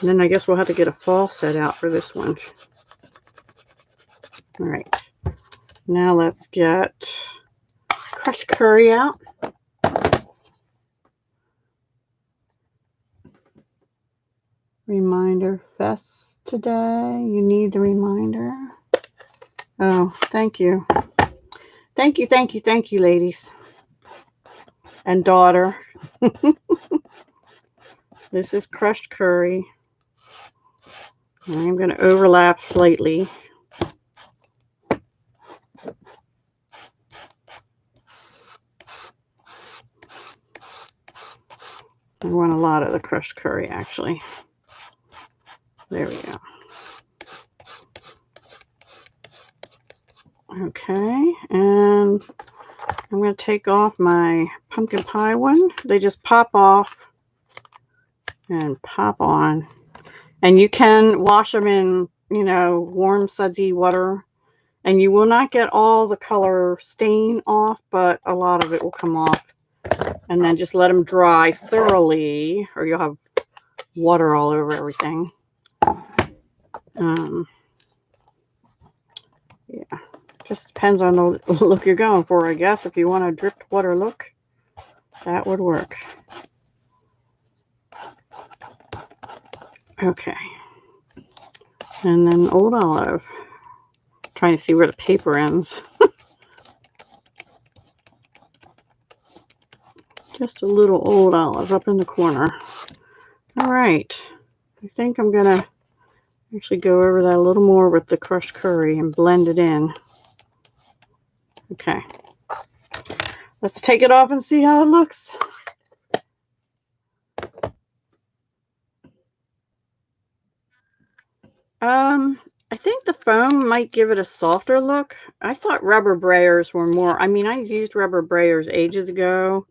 And then I guess we'll have to get a fall set out for this one. All right. Now let's get crushed curry out. Reminder fest today. You need the reminder. Oh, thank you. Thank you, thank you, thank you, ladies. And daughter. This is crushed curry. I'm going to overlap slightly. I want a lot of the crushed curry, actually. There we go. Okay, and I'm going to take off my pumpkin pie one. They just pop off and pop on. And you can wash them in, you know, warm, sudsy water. And you will not get all the color stain off, but a lot of it will come off. And then just let them dry thoroughly, or you'll have water all over everything. Yeah, just depends on the look you're going for, I guess. If you want a dripped water look, that would work. Okay. And then Old Olive. Trying to see where the paper ends. Just a little Old Olive up in the corner. All right. I think I'm going to actually go over that a little more with the crushed curry and blend it in. Okay. Let's take it off and see how it looks. I think the foam might give it a softer look. I thought rubber brayers were more, I mean, I used rubber brayers ages ago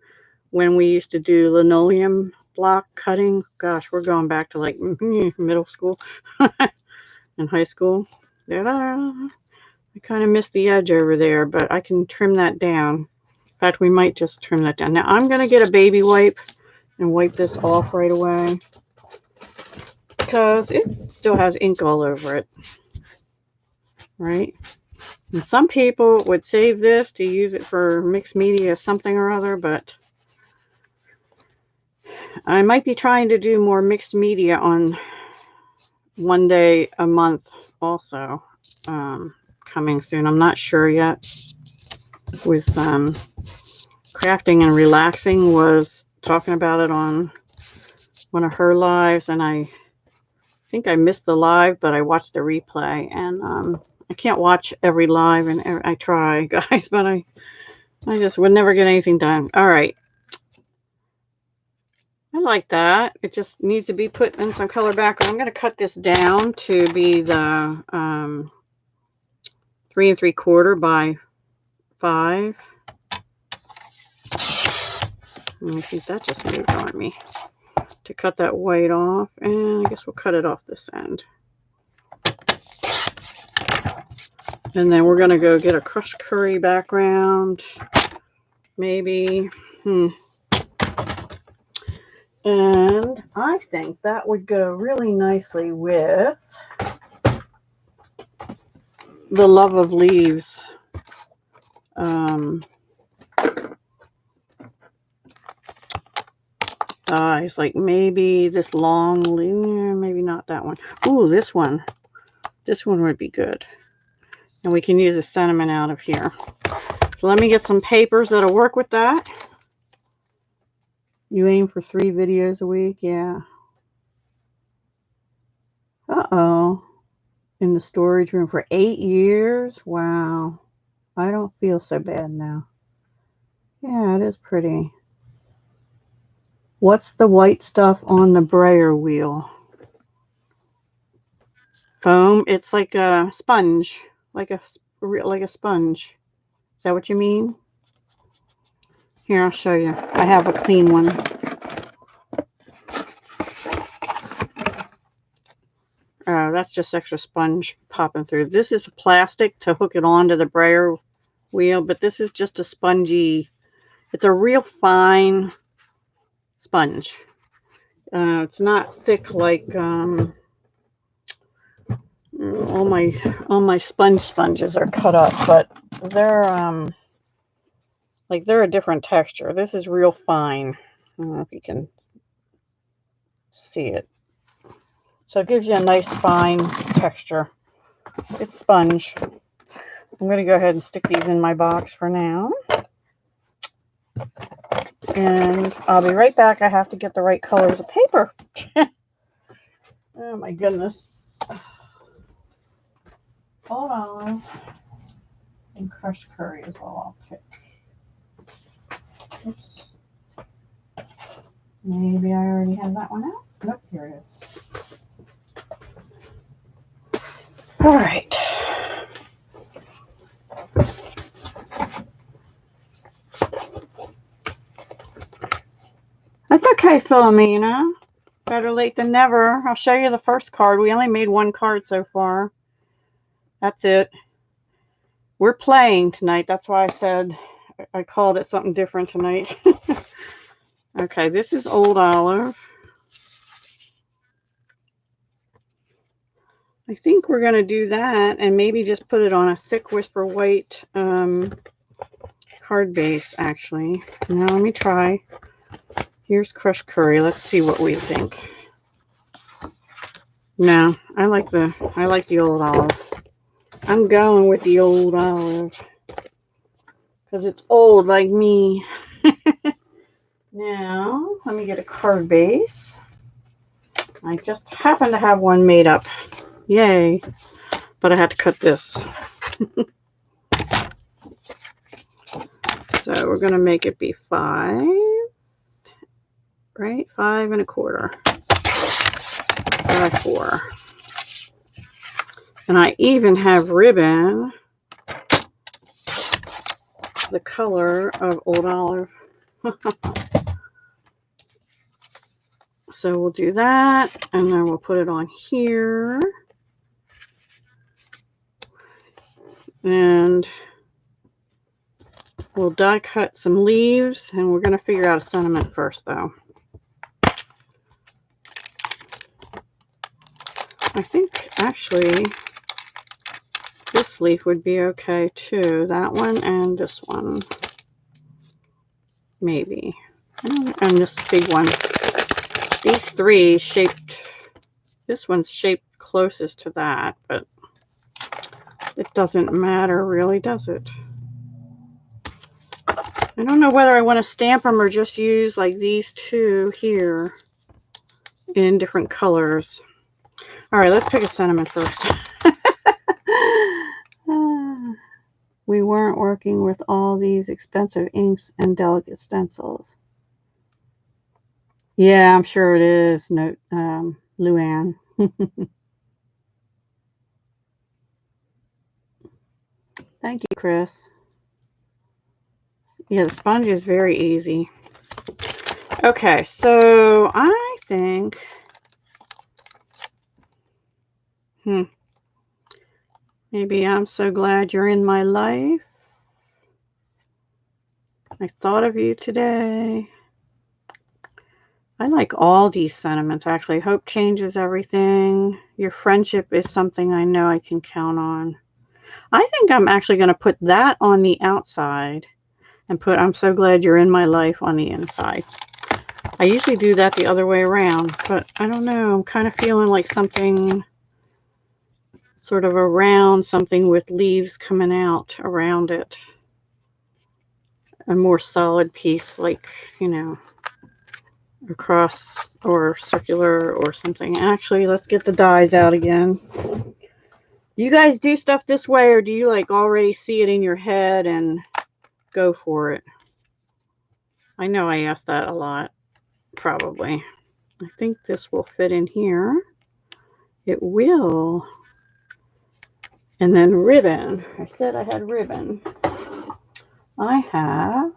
when we used to do linoleum block cutting. Gosh, we're going back to like middle school and high school. I kind of missed the edge over there, but I can trim that down. In fact, we might just trim that down. Now I'm going to get a baby wipe and wipe this off right away because it still has ink all over it. Right? And some people would save this to use it for mixed media something or other, but I might be trying to do more mixed media on one day a month also coming soon. I'm not sure yet. With Crafting and Relaxing was talking about it on one of her lives, and I think I missed the live, but I watched the replay, and I can't watch every live, and I try, guys, but I just would never get anything done. All right. I like that. It just needs to be put in some color background. I'm going to cut this down to be the 3 3/4 by 5. And I think that just moved on me to cut that white off. And I guess we'll cut it off this end. And then we're going to go get a crushed curry background. Maybe. And I think that would go really nicely with the Love of Leaves. It's like maybe this long leaf, maybe not that one. Ooh, this one. This one would be good. And we can use a sentiment out of here. So let me get some papers that'll work with that. You aim for 3 videos a week? Yeah. Uh-oh. In the storage room for 8 years? Wow. I don't feel so bad now. Yeah, it is pretty. What's the white stuff on the brayer wheel? Foam? It's like a sponge. Like a sponge. Is that what you mean? Here, I'll show you. I have a clean one. Oh, that's just extra sponge popping through. This is plastic to hook it onto the brayer wheel, but this is just a spongy. It's a real fine sponge. It's not thick like all my sponges are cut up, but they're they're a different texture. This is real fine. I don't know if you can see it. So it gives you a nice fine texture. It's sponge. I'm going to go ahead and stick these in my box for now. And I'll be right back. I have to get the right colors of paper. Oh my goodness. Hold on. And crushed curry is all I'll pick. Oops. Maybe I already have that one out. Nope, here it is. All right. That's okay, Philomena. Better late than never. I'll show you the first card. We only made one card so far. That's it. We're playing tonight. That's why I said I called it something different tonight. Okay, this is Old Olive. I think we're going to do that and maybe just put it on a thick Whisper White card base, actually. Now let me try. Here's crushed curry. Let's see what we think. No, I like the Old Olive. I'm going with the Old Olive because it's old like me. Now, let me get a card base. I just happen to have one made up. Yay. But I had to cut this. So we're going to make it be 5. Right? 5 1/4. 5/4. And I even have ribbon the color of Old Olive. So we'll do that, and then we'll put it on here. And we'll die cut some leaves, and we're going to figure out a sentiment first, though. I think, actually, this leaf would be okay, too. That one and this one. Maybe. And this big one. These 3 shaped, this one's shaped closest to that, but it doesn't matter really, does it? I don't know whether I want to stamp them or just use like these 2 here in different colors. All right, let's pick a sentiment first. We weren't working with all these expensive inks and delicate stencils. Yeah, I'm sure it is. No, Luann. Thank you, Chris. Yeah, the sponge is very easy. Okay, so I think, maybe I'm so glad you're in my life. I thought of you today. I like all these sentiments, actually. Hope changes everything. Your friendship is something I know I can count on. I think I'm actually going to put that on the outside and put I'm so glad you're in my life on the inside. I usually do that the other way around, but I don't know. I'm kind of feeling like something sort of around something with leaves coming out around it. A more solid piece, like, you know, across or circular or something. Actually, let's get the dies out again. Do you guys do stuff this way, or do you like already see it in your head and go for it? I know I asked that a lot, probably. I think this will fit in here. It will. And then ribbon. I said I had ribbon. I have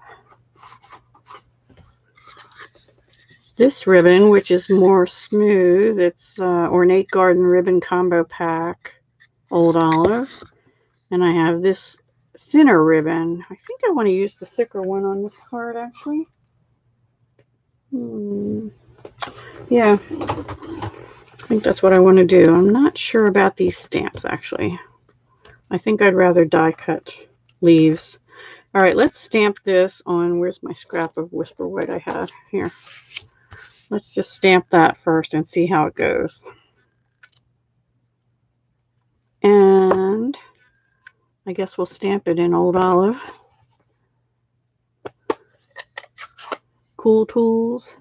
this ribbon, which is more smooth. It's Ornate Garden Ribbon Combo Pack, Old Olive. And I have this thinner ribbon. I think I want to use the thicker one on this card, actually. Yeah, I think that's what I want to do. I'm not sure about these stamps, actually. I think I'd rather die cut leaves. All right, let's stamp this on, where's my scrap of Whisper White I had? Here. Let's just stamp that first and see how it goes. And I guess we'll stamp it in Old Olive. Cool Tools.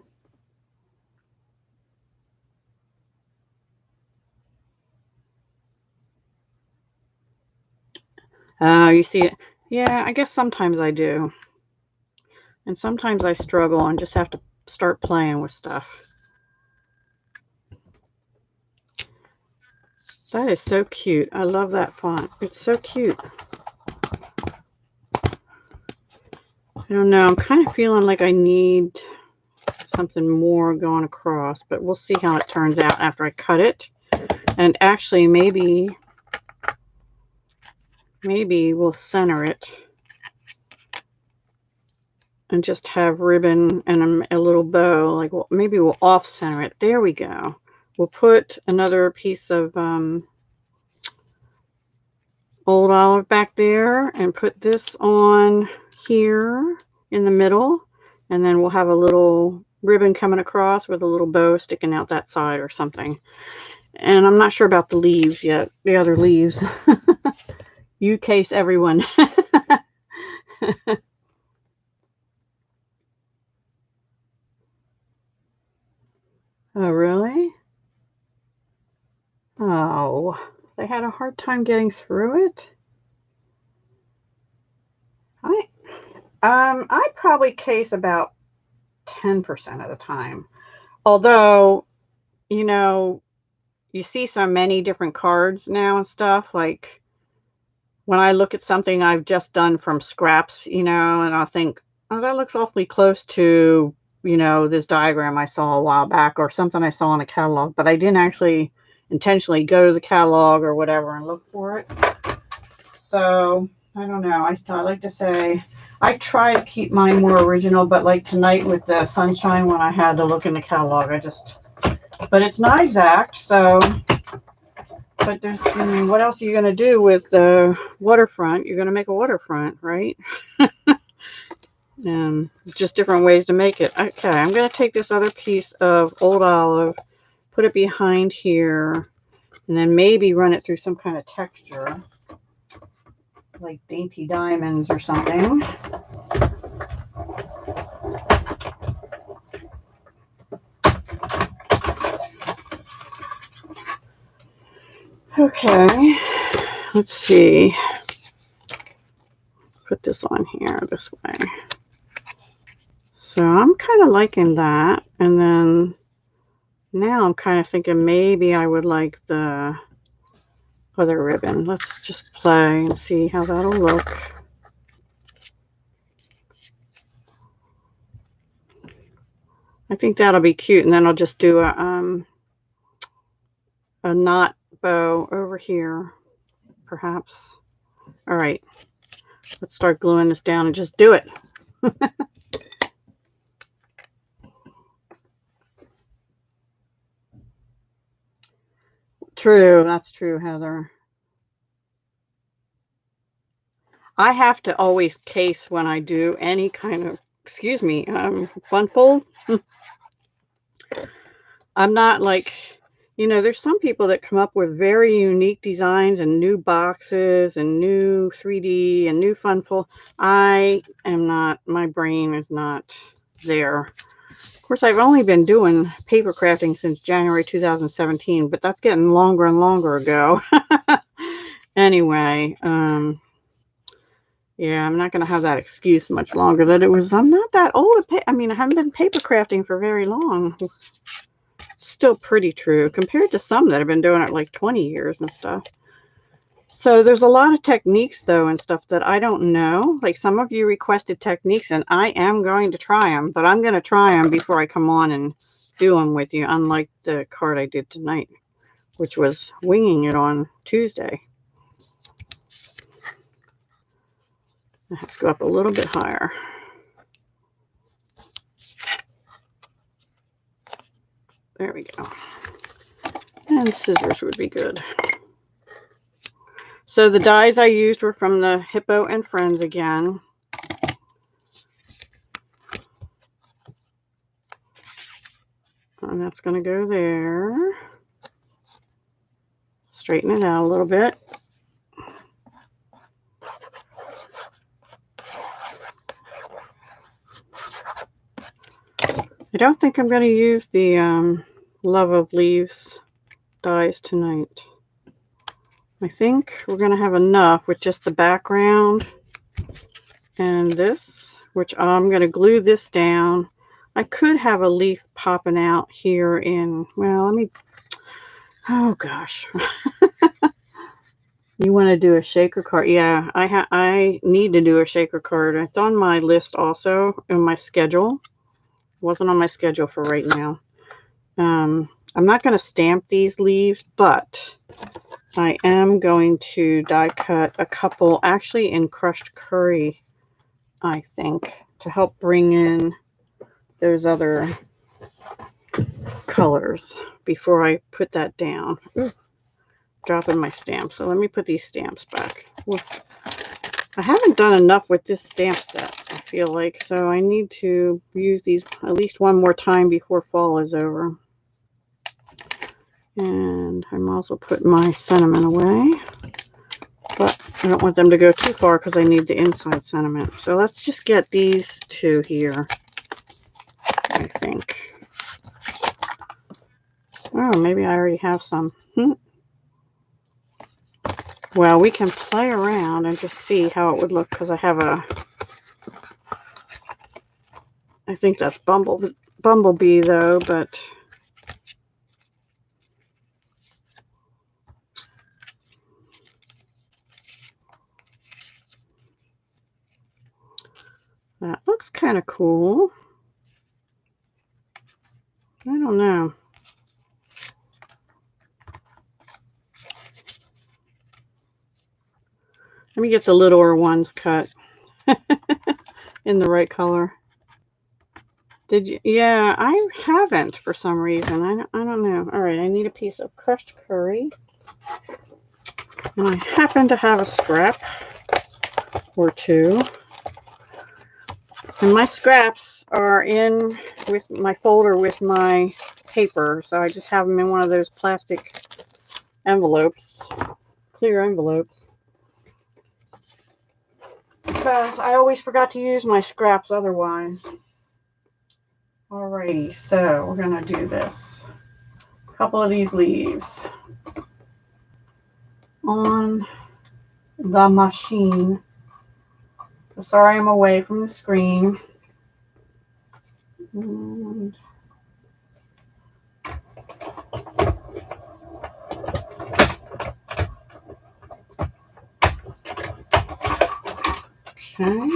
You see it? Yeah, I guess sometimes I do. And sometimes I struggle and just have to start playing with stuff. That is so cute. I love that font. It's so cute. I don't know. I'm kind of feeling like I need something more going across, but we'll see how it turns out after I cut it. And actually, maybe we'll center it and just have ribbon and a little bow. Like, maybe we'll off center it. There we go. We'll put another piece of old olive back there and put this on here in the middle, and then we'll have a little ribbon coming across with a little bow sticking out that side or something. And I'm not sure about the leaves yet, the other leaves. You case everyone. Oh, really? Oh, they had a hard time getting through it? I probably case about 10% of the time. Although, you know, you see so many different cards now and stuff. Like, when I look at something I've just done from scraps, and I'll think, oh, that looks awfully close to, this diagram I saw a while back or something I saw in a catalog, but I didn't actually intentionally go to the catalog or whatever and look for it. So, I don't know. I like to say, I try to keep mine more original, but like tonight with the sunshine when I had to look in the catalog, but it's not exact, so, but there's, what else are you going to do with the waterfront? You're going to make a waterfront, right? And just different ways to make it. Okay, I'm going to take this other piece of old olive, put it behind here, and then maybe run it through some kind of texture, like dainty diamonds or something. Okay, let's see. Put this on here this way. So I'm kind of liking that. And then now I'm kind of thinking maybe I would like the other ribbon. Let's just play and see how that'll look. I think that'll be cute. And then I'll just do a knot bow over here, perhaps. All right, let's start gluing this down and just do it. True, that's true, Heather. I have to always case when I do any kind of, fun fold. I'm not like, there's some people that come up with very unique designs and new boxes and new 3D and new fun fold. I am not, my brain is not there. Of course, I've only been doing paper crafting since January 2017, but that's getting longer and longer ago. Anyway, yeah, I'm not going to have that excuse much longer that I'm not that old. I haven't been paper crafting for very long. Still pretty true compared to some that have been doing it like 20 years and stuff. So there's a lot of techniques though and stuff that I don't know. Like some of you requested techniques and I am going to try them, but I'm going to try them before I come on and do them with you, unlike the card I did tonight, which was winging it on Tuesday. I have to go up a little bit higher. There we go. And scissors would be good. So the dies I used were from the Hippo and Friends again. And that's going to go there. Straighten it out a little bit. I don't think I'm going to use the Love of Leaves dies tonight. I think we're going to have enough with just the background and this, which I'm going to glue this down. I could have a leaf popping out here in, well, oh gosh. You want to do a shaker card? Yeah, I need to do a shaker card. It's on my list also in my schedule. Wasn't on my schedule for right now. I'm not going to stamp these leaves, but I am going to die cut a couple, actually in crushed curry, I think, to help bring in those other colors before I put that down. Ooh, dropping my stamps. So let me put these stamps back. Ooh. I haven't done enough with this stamp set, I feel like, so I need to use these at least one more time before fall is over. And I'm also putting my cinnamon away, but I don't want them to go too far because I need the inside cinnamon. So let's just get these two here, I think. Oh, maybe I already have some. Well, we can play around and just see how it would look, because I have a, I think that's Bumblebee though, but that looks kind of cool. I don't know. Let me get the littler ones cut in the right color. Did you? Yeah, I haven't for some reason. I don't know. All right, I need a piece of crushed curry. And I happen to have a scrap or two. And my scraps are in with my folder with my paper. So I just have them in one of those plastic envelopes, clear envelopes. Because I always forgot to use my scraps otherwise. Alrighty, so we're going to do this. A couple of these leaves on the machine. So sorry I'm away from the screen. And okay.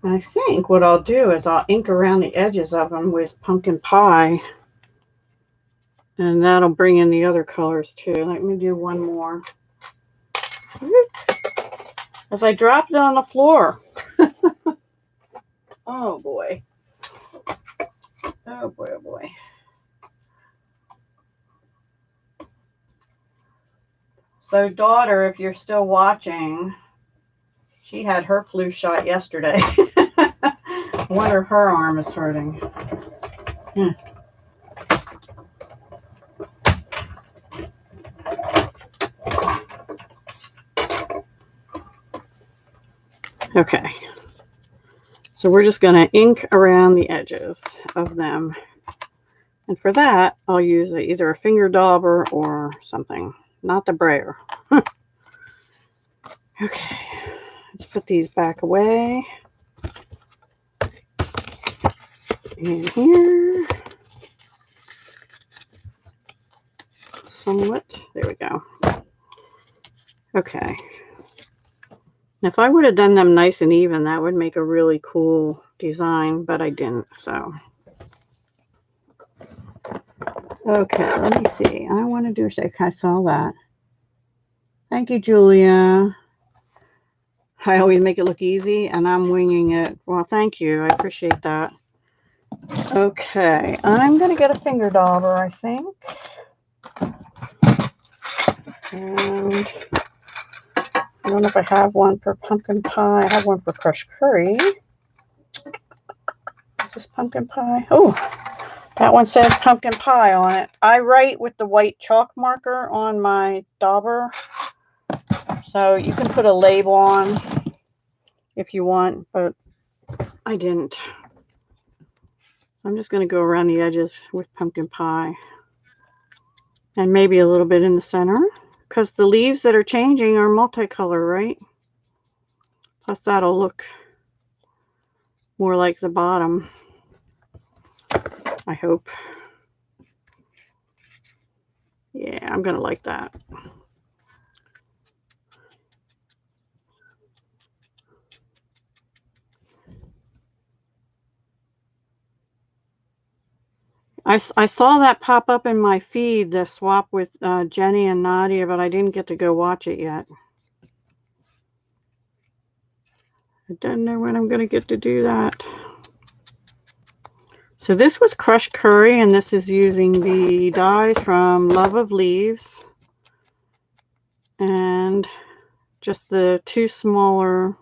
And I think what I'll do is I'll ink around the edges of them with pumpkin pie. And that'll bring in the other colors too. Let me do one more. As I dropped it on the floor. Oh boy. Oh boy, oh boy. So daughter, if you're still watching, she had her flu shot yesterday. I wonder if her arm is hurting. Okay. So we're just going to ink around the edges of them. And for that, I'll use either a finger dauber or something, not the brayer. Okay. Let's put these back away. In here. Somewhat. There we go. Okay. If I would have done them nice and even, that would make a really cool design, but I didn't, so. Okay, let me see. I want to do a shake. I saw that. Thank you, Julia. I always make it look easy, and I'm winging it. Well, thank you. I appreciate that. Okay, I'm going to get a finger dauber, I think. And I don't know if I have one for pumpkin pie. I have one for crushed curry. Is this pumpkin pie? Oh, that one says pumpkin pie on it. I write with the white chalk marker on my dauber. So you can put a label on if you want, but I didn't. I'm just going to go around the edges with pumpkin pie. And maybe a little bit in the center. Because the leaves that are changing are multicolor, right? Plus that'll look more like the bottom, I hope. Yeah, I'm going to like that. I saw that pop up in my feed, the swap with Jenny and Nadia, but I didn't get to go watch it yet. I don't know when I'm going to get to do that. So this was crushed curry, and this is using the dies from Love of Leaves. And just the 2 smaller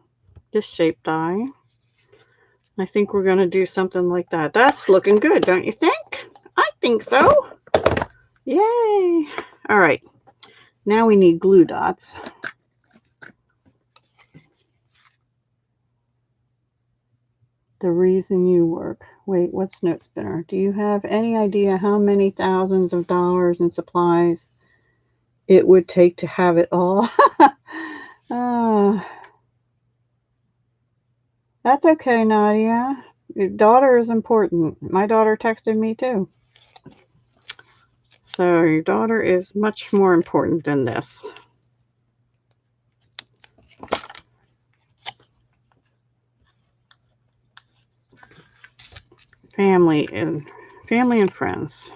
disc-shaped die. I think we're going to do something like that. That's looking good, don't you think? I think so. Yay. All right. Now we need glue dots. The reason you work. Wait, what's Note Spinner? Do you have any idea how many thousands of dollars in supplies it would take to have it all? That's okay, Nadia. Your daughter is important. My daughter texted me too. So your daughter is much more important than this. Family and friends.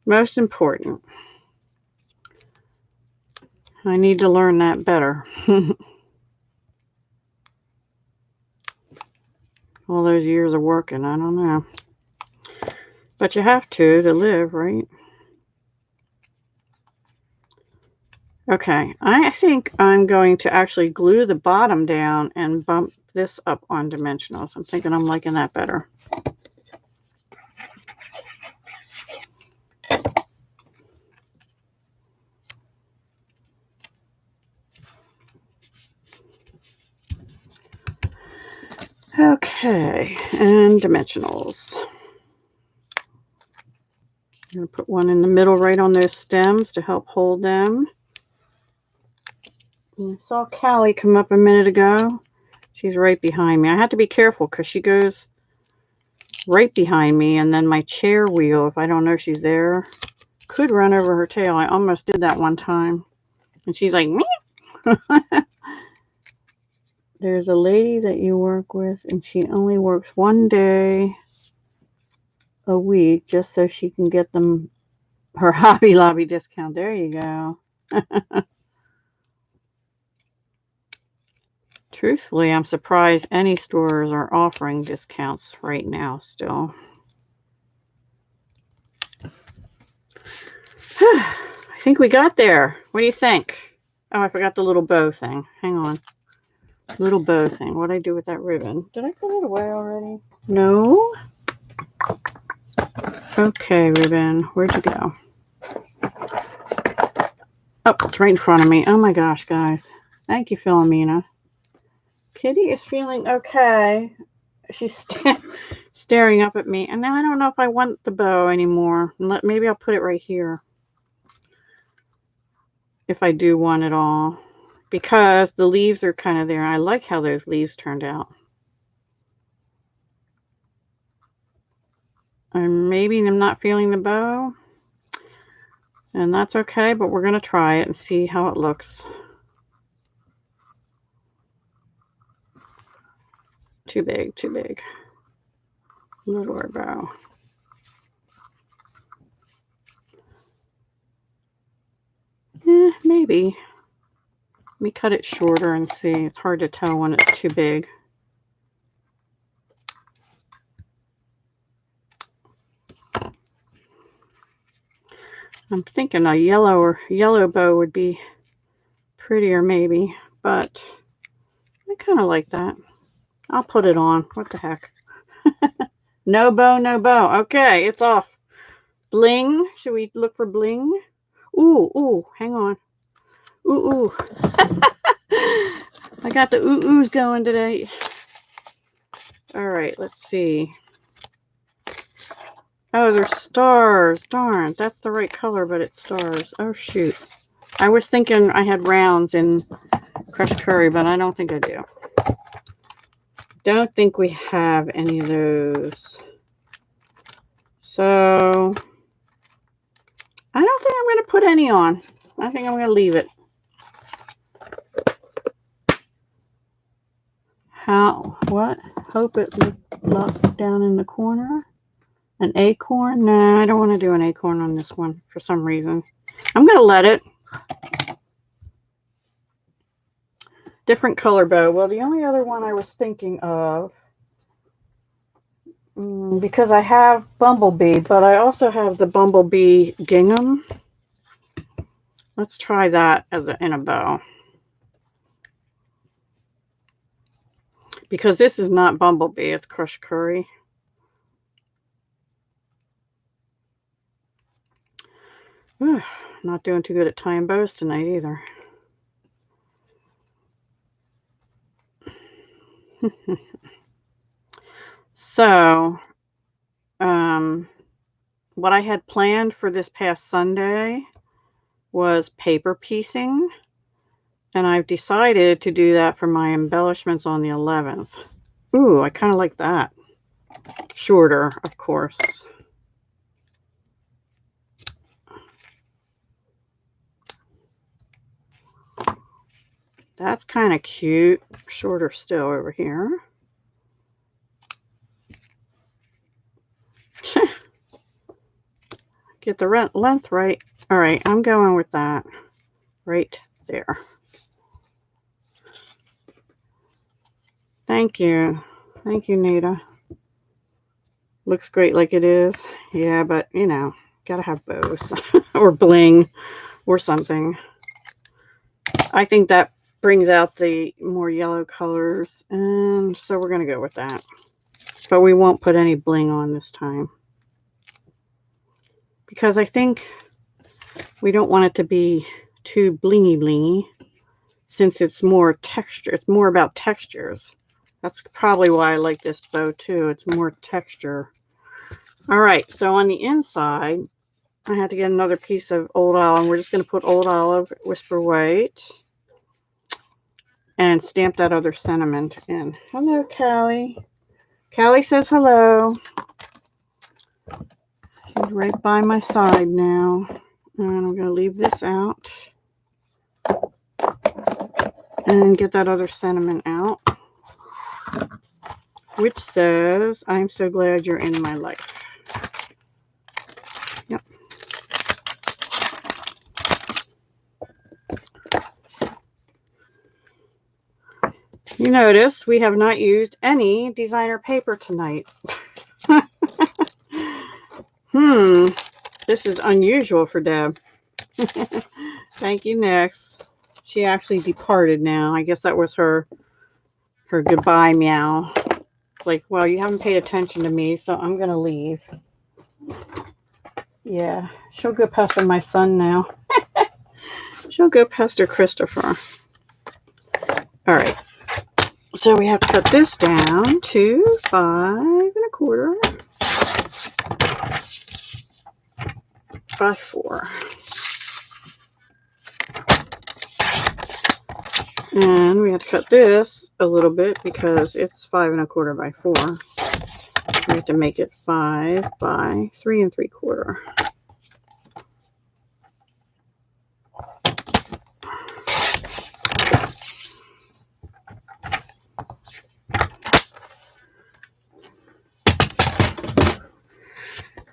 Most important. I need to learn that better. All those years of working, I don't know. But you have to live, right? Okay, I think I'm going to actually glue the bottom down and bump this up on dimensionals. I'm thinking I'm liking that better. Okay, and dimensionals. I'm going to put one in the middle right on those stems to help hold them. And I saw Callie come up a minute ago. She's right behind me. I have to be careful because she goes right behind me, and then my chair wheel, if I don't know she's there, could run over her tail. I almost did that one time. And she's like, meow. There's a lady that you work with, and she only works 1 day a week just so she can get them her Hobby Lobby discount. There you go. Truthfully, I'm surprised any stores are offering discounts right now still. I think we got there. What do you think? Oh, I forgot the little bow thing. Hang on. Little bow thing. What'd I do with that ribbon? Did I put it away already? No? Okay, ribbon. Where'd you go? Oh, it's right in front of me. Oh my gosh, guys. Thank you, Philomena. Kitty is feeling okay. She's staring up at me. And now I don't know if I want the bow anymore. Maybe I'll put it right here. If I do want it all. Because the leaves are kind of there. I like how those leaves turned out. And maybe I'm not feeling the bow. And that's okay, but we're going to try it and see how it looks. Too big, too big. Littler bow. Maybe. Let me cut it shorter and see. It's hard to tell when it's too big. I'm thinking a yellow bow would be prettier maybe, but I kind of like that. I'll put it on. What the heck? No bow, no bow. Okay, it's off. Bling. Should we look for bling? Ooh, ooh, hang on. Ooh, ooh. I got the ooh oohs going today. All right, let's see. Oh, they're stars. Darn, that's the right color, but it's stars. Oh, shoot. I was thinking I had rounds in crushed curry, but I don't think I do. Don't think we have any of those. So, I don't think I'm going to put any on. I think I'm going to leave it. How? What? Hope it looked down in the corner. An acorn? No, I don't want to do an acorn on this one for some reason. I'm going to let it. Different color bow. Well, the only other one I was thinking of, because I have Bumblebee, but I also have the Bumblebee gingham. Let's try that as in a bow. Because this is not Bumblebee, it's crushed curry. Not doing too good at tying bows tonight either. So, what I had planned for this past Sunday was paper piecing, and I've decided to do that for my embellishments on the 11th. Ooh, I kind of like that. Shorter, of course. That's kind of cute. Shorter still over here. Get the length right. All right, I'm going with that right there. Thank you. Thank you, Nita. Looks great like it is. Yeah, but, you know, gotta have bows or bling or something. I think that brings out the more yellow colors, and so we're going to go with that. But we won't put any bling on this time, because I think we don't want it to be too blingy, since it's more texture. It's more about textures. That's probably why I like this bow too. It's more texture. All right, so on the inside, I had to get another piece of Old Olive. We're just going to put Old Olive, Whisper White, and stamp that other sentiment in. Hello, Callie. Callie says hello. She's right by my side now. And I'm going to leave this out and get that other sentiment out, which says, I'm so glad you're in my life. Yep. You notice we have not used any designer paper tonight. This is unusual for Deb. Thank you, Nix. She actually departed now. I guess that was her goodbye meow. Like, well, you haven't paid attention to me, so I'm going to leave. Yeah, she'll go pester my son now. She'll go pester Christopher. All right. So we have to cut this down to 5 1/4 by 4. And we have to cut this a little bit because it's 5 1/4 by 4. We have to make it 5 by 3 3/4.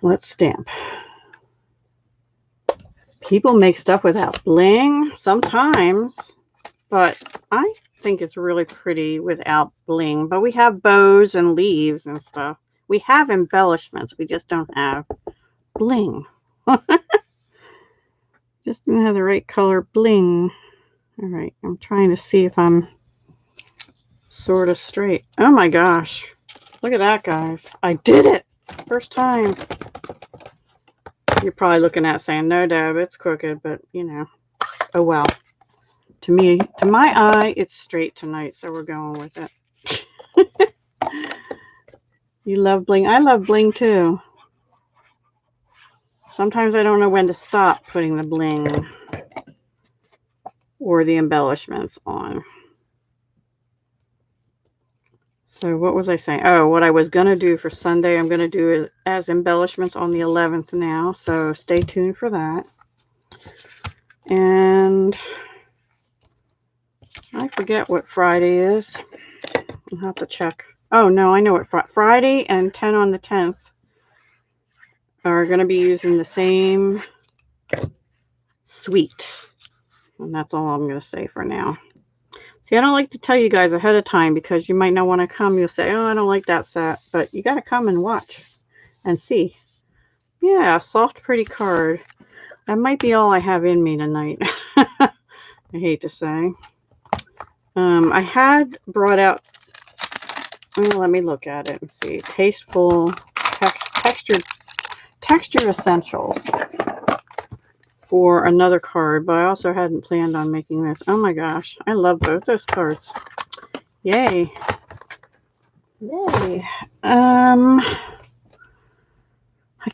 Let's stamp. People make stuff without bling sometimes, but I think it's really pretty without bling. But we have bows and leaves and stuff. We have embellishments. We just don't have bling. Just don't have the right color bling. All right, I'm trying to see if I'm sort of straight. Oh my gosh. Look at that, guys. I did it. First time. You're probably looking at saying, no, Deb, it's crooked, but you know, oh well. To me, to my eye, it's straight tonight, so we're going with it. You love bling. I love bling too. Sometimes I don't know when to stop putting the bling or the embellishments on. So what was I saying? Oh, what I was going to do for Sunday, I'm going to do it as embellishments on the 11th now. So stay tuned for that. And I forget what Friday is. I'll have to check. Oh, no, I know what Friday and 10 on the 10th. are going to be using the same suite. And that's all I'm going to say for now. See, I don't like to tell you guys ahead of time because you might not want to come. You'll say, oh, I don't like that set. But you got to come and watch and see. Yeah, soft, pretty card. That might be all I have in me tonight. I hate to say. I had brought out, well, let me look at it and see. Tasteful, textured essentials for another card, but I also hadn't planned on making this. Oh my gosh, I love both those cards. Yay. Yay. I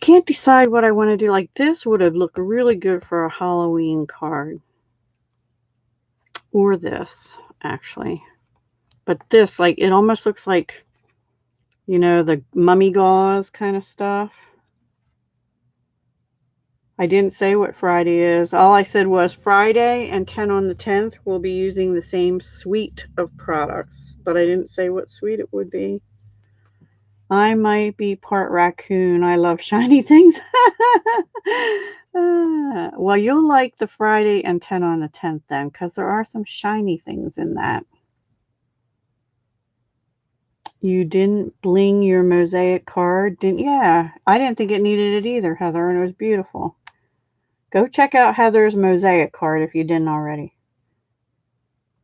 can't decide what I want to do. Like this would have looked really good for a Halloween card. Or this, actually. But this, like, it almost looks like, you know, the mummy gauze kind of stuff. I didn't say what Friday is. All I said was Friday and 10 on the 10th we'll be using the same suite of products. But I didn't say what suite it would be. I might be part raccoon. I love shiny things. Well, you'll like the Friday and 10 on the 10th then, because there are some shiny things in that. You didn't bling your mosaic card, didn't? Yeah, I didn't think it needed it either, Heather, and it was beautiful. Go check out Heather's mosaic card if you didn't already.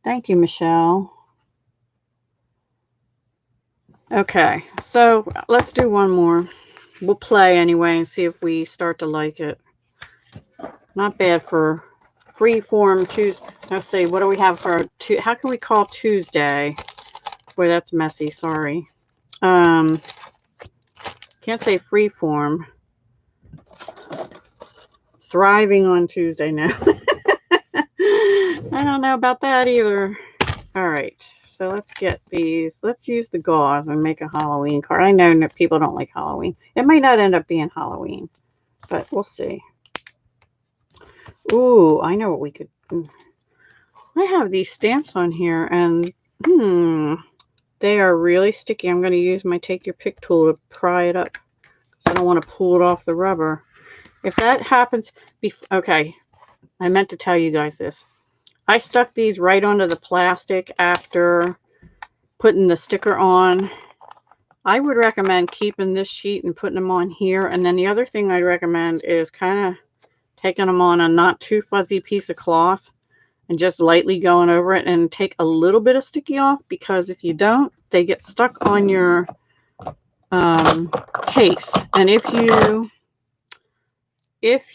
Thank you, Michelle. Okay, so let's do one more. We'll play anyway and see if we start to like it. Not bad for freeform Tuesday. Let's see, what do we have for how can we call Tuesday? Boy, that's messy, sorry. Can't say freeform. Thriving on Tuesday now. I don't know about that either. All right, so let's get these. Let's use the gauze and make a Halloween card. I know that people don't like Halloween. It might not end up being Halloween, but we'll see. Ooh, I know what we could. I have these stamps on here, and they are really sticky. I'm going to use my Take Your Pick tool to pry it up. I don't want to pull it off the rubber. If that happens, okay, I meant to tell you guys this. I stuck these right onto the plastic after putting the sticker on. I would recommend keeping this sheet and putting them on here. And then the other thing I'd recommend is kind of taking them on a not too fuzzy piece of cloth and just lightly going over it and take a little bit of sticky off, because if you don't, they get stuck on your case. And if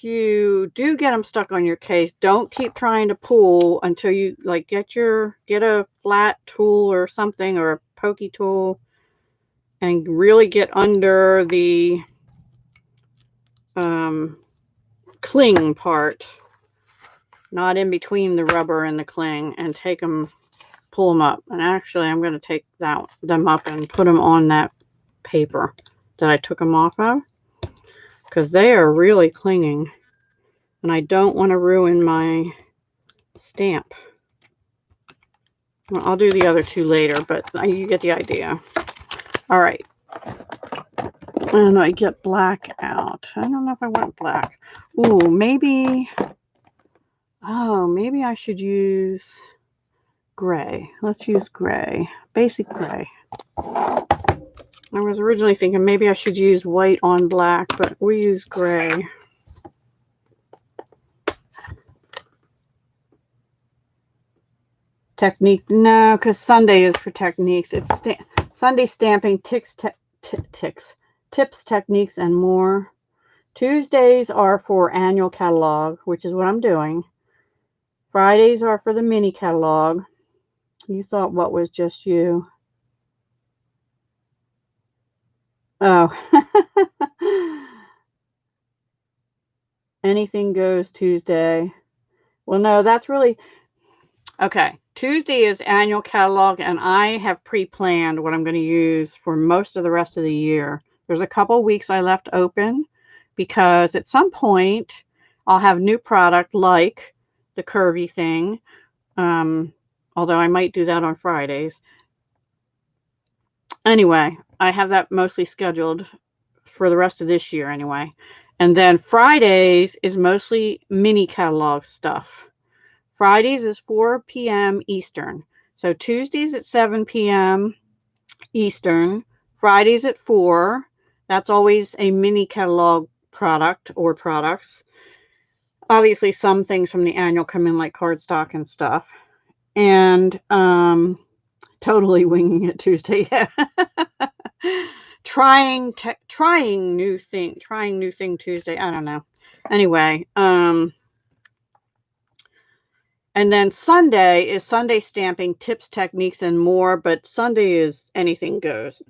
you do get them stuck on your case, don't keep trying to pull until you like get a flat tool or something, or a pokey tool, and really get under the cling part, not in between the rubber and the cling, and pull them up. And actually, I'm going to take them up and put them on that paper that I took them off of, because they are really clinging, and I don't want to ruin my stamp. Well, I'll do the other two later, but you get the idea. All right. And I get black out. I don't know if I want black. Ooh, maybe I should use gray. Let's use gray. Basic gray. I was originally thinking maybe I should use white on black, but we use gray. Technique, no, because Sunday is for techniques. It's Sunday stamping, tips, techniques, and more. Tuesdays are for annual catalog, which is what I'm doing. Fridays are for the mini catalog. You thought what was just you? Oh. Anything goes Tuesday. Well, no, that's really... Okay, Tuesday is annual catalog, and I have pre-planned what I'm going to use for most of the rest of the year. There's a couple weeks I left open because at some point I'll have new product like the curvy thing, although I might do that on Fridays. Anyway, I have that mostly scheduled for the rest of this year anyway. And then Fridays is mostly mini catalog stuff. Fridays is 4 p.m. Eastern. So Tuesdays at 7 p.m. Eastern. Fridays at 4. That's always a mini catalog product or products. Obviously, some things from the annual come in like cardstock and stuff. And totally winging it Tuesday. trying new thing Tuesday. I don't know. Anyway, and then Sunday is Sunday stamping, tips, techniques, and more. But Sunday is anything goes.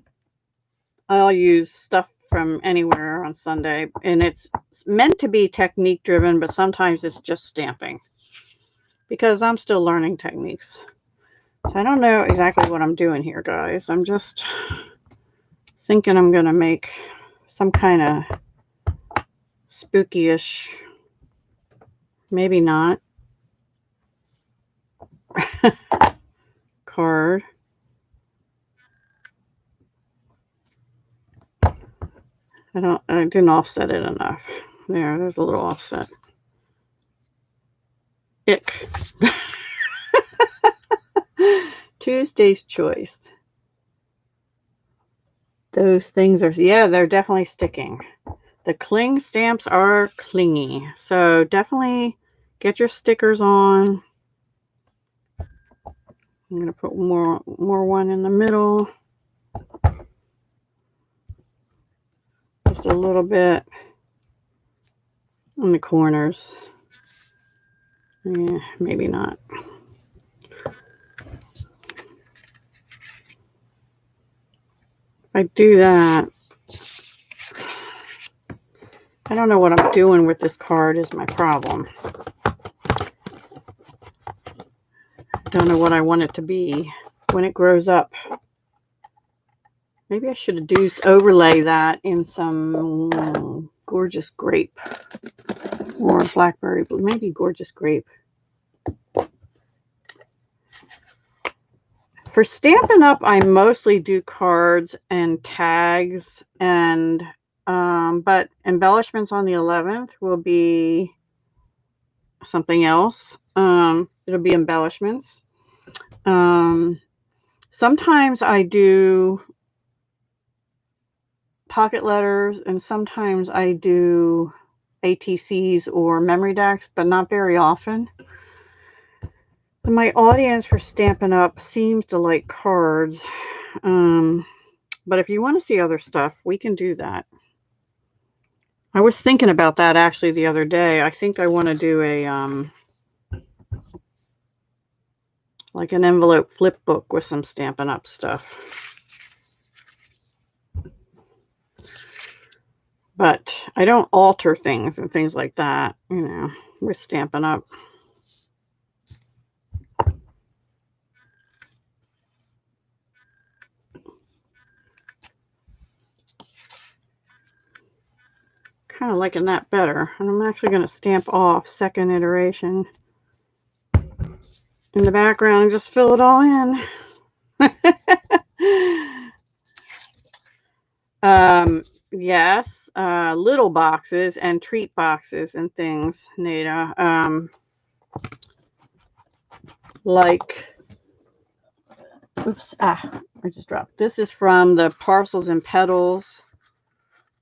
I'll use stuff from anywhere on Sunday, and it's meant to be technique driven, but sometimes it's just stamping because I'm still learning techniques. So I don't know exactly what I'm doing here, guys. I'm just thinking I'm going to make some kind of spooky-ish, maybe not, card. I didn't offset it enough. There's a little offset. Ick. Tuesday's choice. Those things are, yeah, they're definitely sticking. The cling stamps are clingy. So definitely get your stickers on. I'm going to put more one in the middle. Just a little bit on the corners. Yeah, maybe not. If I do that, I don't know what I'm doing with this card is my problem. Don't know what I want it to be when it grows up. Maybe I should overlay that in some gorgeous grape or blackberry, but maybe gorgeous grape. For Stampin' Up, I mostly do cards and tags, and but embellishments on the 11th will be something else. It'll be embellishments. Sometimes I do pocket letters, and sometimes I do ATCs or memory decks, but not very often. My audience for Stampin' Up seems to like cards, but if you want to see other stuff, we can do that. I was thinking about that actually the other day. I think I want to do a like an envelope flip book with some Stampin' Up stuff. But I don't alter things and things like that, you know, with Stampin' Up. Kind of liking that better. And I'm actually going to stamp off second iteration in the background and just fill it all in. Yes, little boxes and treat boxes and things, Nada. Like, oops, I just dropped. This is from the Parcels and Petals.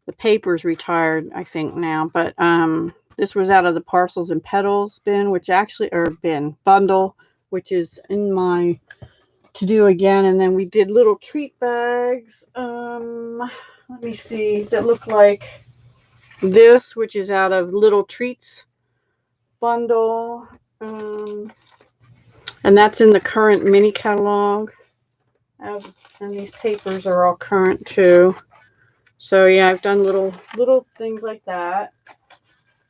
The paper's retired, I think now, but this was out of the Parcels and Petals bin, which actually, or bundle, which is in my to do again. And then we did little treat bags. Let me see, that look like this, which is out of Little Treats bundle. And that's in the current mini catalog. And these papers are all current too. So yeah, I've done little things like that.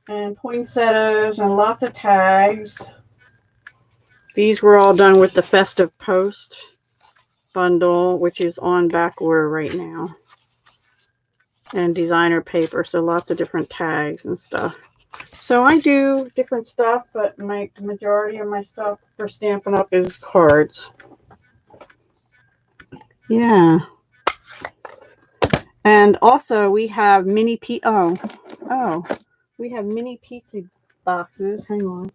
And poinsettias and lots of tags. These were all done with the Festive Post bundle, which is on back order right now. And designer paper, so lots of different tags and stuff. So I do different stuff, but the majority of my stuff for Stampin' Up is cards. Yeah. And also we have we have mini pizza boxes. Hang on.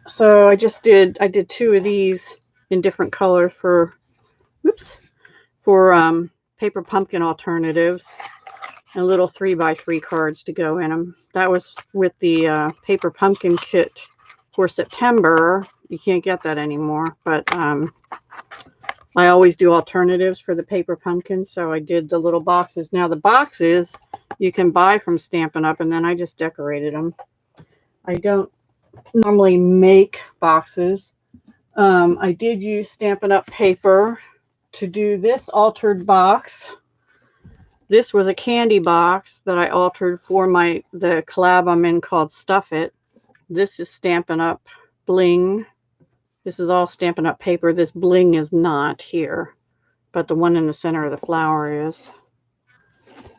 So I did 2 of these in different colors for paper pumpkin alternatives, and little 3x3 cards to go in them. That was with the paper pumpkin kit for September. You can't get that anymore, but I always do alternatives for the paper pumpkins, so I did the little boxes. Now the boxes you can buy from Stampin' Up, and then I just decorated them. I don't normally make boxes. I did use Stampin' Up paper to do this altered box. This was a candy box that I altered for the collab I'm in called Stuff It. This is Stampin' Up bling. This is all Stampin' Up paper. This bling is not here, but the one in the center of the flower is.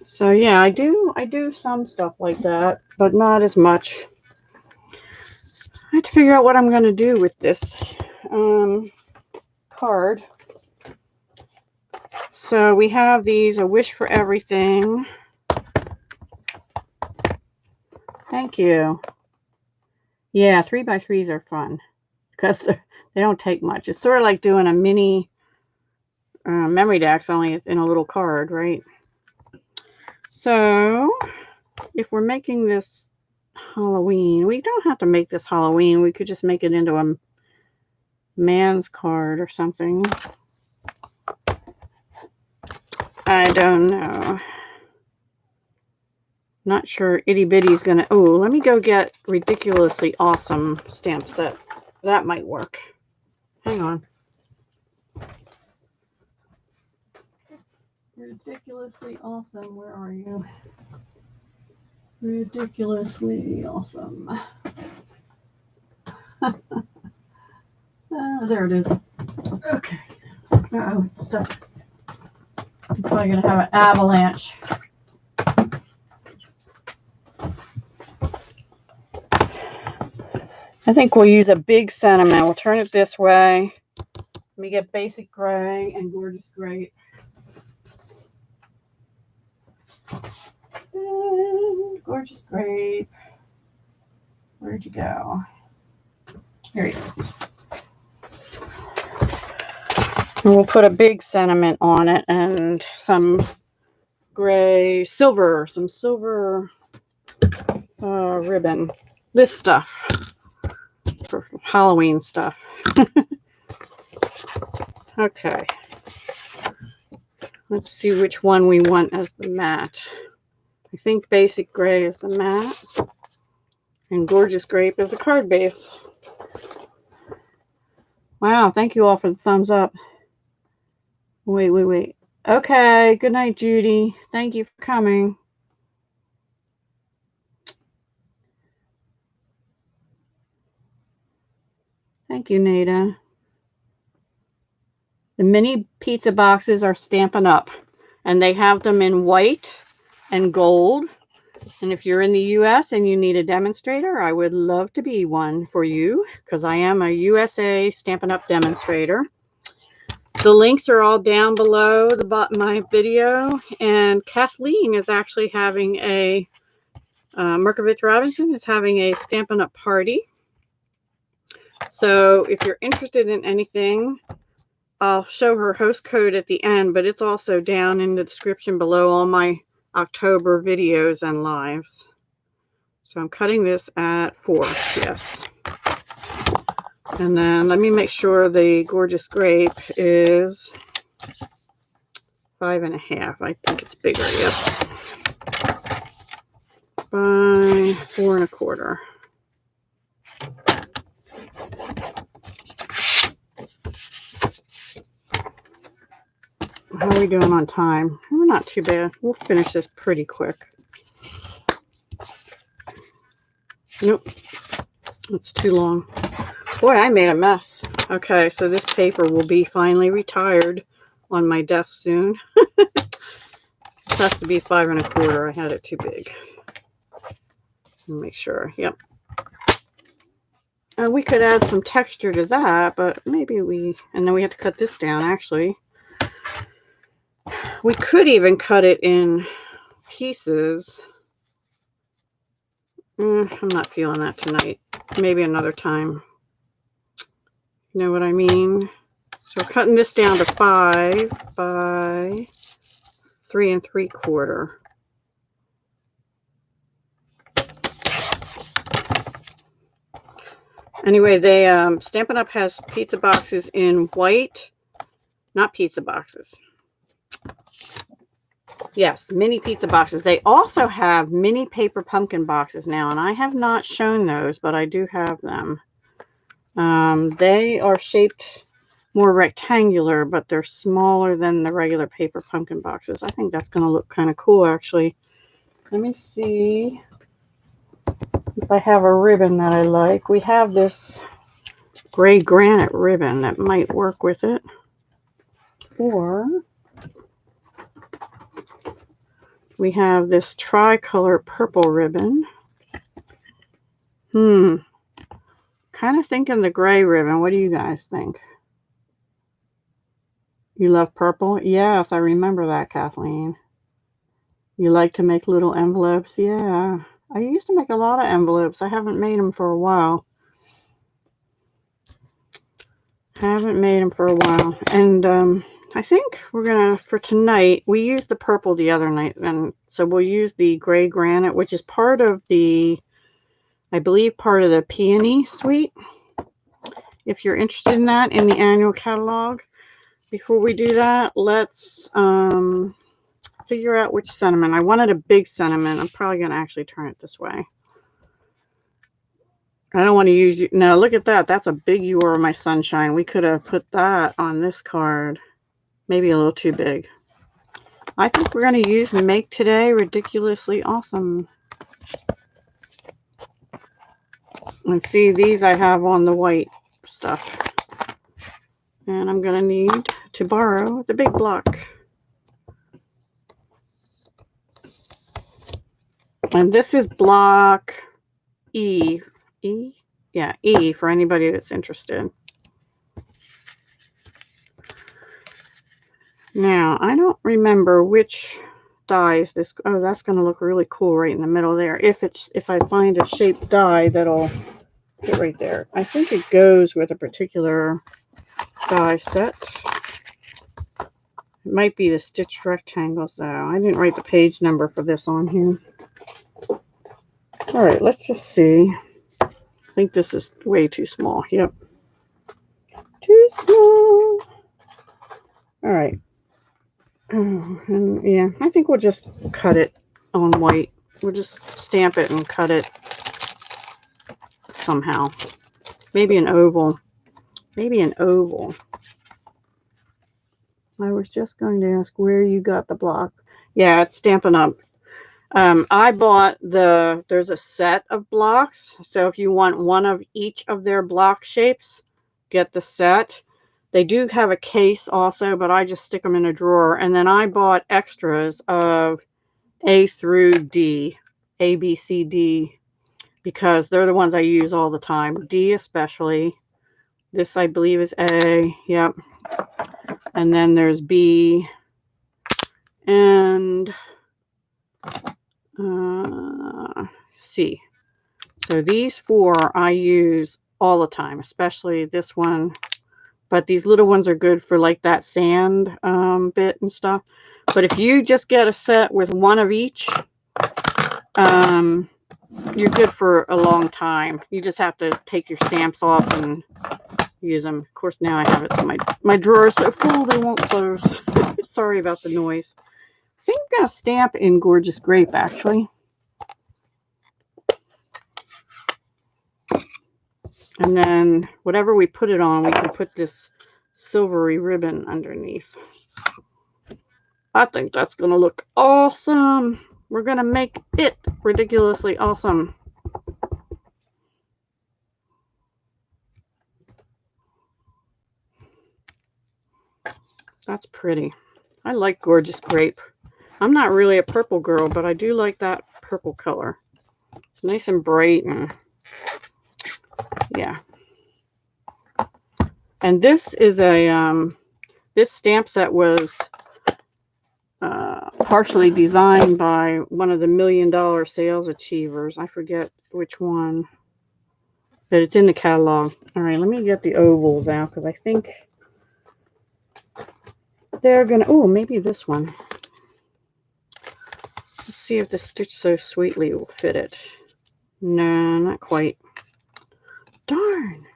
So yeah, I do some stuff like that, but not as much. I have to figure out what I'm going to do with this card. So we have these, A Wish for Everything. Thank you. Yeah, 3x3s are fun because they don't take much. It's sort of like doing a mini memory decks, only in a little card, right? So if we're making this Halloween, we don't have to make this Halloween. We could just make it into a man's card or something. I don't know. Not sure Itty Bitty's gonna. Oh, let me go get Ridiculously Awesome stamp set. That might work. Hang on. Ridiculously Awesome, where are you? Ridiculously Awesome. There it is. Okay. Uh-oh, it's stuck. I'm probably going to have an avalanche. I think we'll use a big sentiment. We'll turn it this way. Let me get Basic Gray and Gorgeous Grape. And Gorgeous Grape. Where'd you go? Here he is. And we'll put a big sentiment on it and some gray, some silver ribbon. This stuff for Halloween stuff. Okay. Let's see which one we want as the mat. I think Basic Gray is the mat. And Gorgeous Grape is the card base. Wow, thank you all for the thumbs up. Wait. Okay, good night, Judy. Thank you for coming. Thank you, Nada. The mini pizza boxes are Stampin' Up, and they have them in white and gold. And if you're in the US and you need a demonstrator, I would love to be one for you because I am a USA Stampin' Up demonstrator. The links are all down below the bottom of my video, and Kathleen is actually having a Mirkovich-Robinson is having a Stampin' Up party. So if you're interested in anything, I'll show her host code at the end, but it's also down in the description below all my October videos and lives. So I'm cutting this at 4, yes. And then let me make sure the Gorgeous Grape is 5.5. I think it's bigger, yep. By 4.25. How are we doing on time? We're not too bad. We'll finish this pretty quick. Nope, it's too long. Boy, I made a mess. Okay, so this paper will be finally retired on my desk soon. This has to be 5.25. I had it too big. Make sure, yep. And we could add some texture to that, but maybe and then we have to cut this down actually. We could even cut it in pieces. I'm not feeling that tonight. Maybe another time. You know what I mean? So we're cutting this down to 5 by 3 3/4. Anyway, they Stampin' Up has pizza boxes in white, not pizza boxes. Yes, mini pizza boxes. They also have mini paper pumpkin boxes now, and I have not shown those, but I do have them. They are shaped more rectangular, but they're smaller than the regular paper pumpkin boxes. I think that's going to look kind of cool, actually. Let me see if I have a ribbon that I like. We have this gray granite ribbon that might work with it. Or we have this tricolor purple ribbon. Kind of thinking the gray ribbon. What do you guys think? You love purple? Yes, I remember that, Kathleen. You like to make little envelopes? Yeah. I used to make a lot of envelopes. I haven't made them for a while. And I think we're going to, for tonight, we used the purple the other night. And so we'll use the gray granite, which is part of the, I believe, part of the peony suite. If you're interested in that in the annual catalog. Before we do that, let's figure out which sentiment. I wanted a big sentiment. I'm probably going to actually turn it this way. I don't want to use you. No, look at that. That's a big "You Are My Sunshine." We could have put that on this card. Maybe a little too big. I think we're going to use Make Today Ridiculously Awesome. And see, these I have on the white stuff. And I'm going to need to borrow the big block. And this is block E. E? Yeah, E for anybody that's interested. Now, I don't remember which die is this. Oh, that's going to look really cool right in the middle there. If I find a shaped die that'll get right there. I think it goes with a particular die set. It might be the stitched rectangles though. I didn't write the page number for this on here. All right, let's just see. I think this is way too small. Yep. Too small. All right. And yeah, I think we'll just cut it on white. We'll just stamp it and cut it somehow. Maybe an oval. Maybe an oval. I was just going to ask where you got the block. Yeah, it's Stampin' Up. I bought there's a set of blocks. So if you want one of each of their block shapes, get the set. They do have a case also, but I just stick them in a drawer. And then I bought extras of A through D, A, B, C, D, because they're the ones I use all the time. D especially. This, I believe, is A. Yep. And then there's B and C. So these 4 I use all the time, especially this one. But these little ones are good for like that sand bit and stuff. But if you just get a set with one of each, you're good for a long time. You just have to take your stamps off and use them. Of course, now I have it so my drawer is so full they won't close. Sorry about the noise. I think I'm going to stamp in Gorgeous Grape, actually. And then whatever we put it on, we can put this silvery ribbon underneath. I think that's going to look awesome. We're going to make it ridiculously awesome. That's pretty. I like Gorgeous Grape. I'm not really a purple girl, but I do like that purple color. It's nice and bright and yeah. And this is a this stamp set was partially designed by one of the $1 million sales achievers. I forget which one, but it's in the catalog. All right, let me get the ovals out because I think they're gonna. Oh, maybe this one. Let's see if the Stitch So Sweetly will fit it. No, not quite. Darn.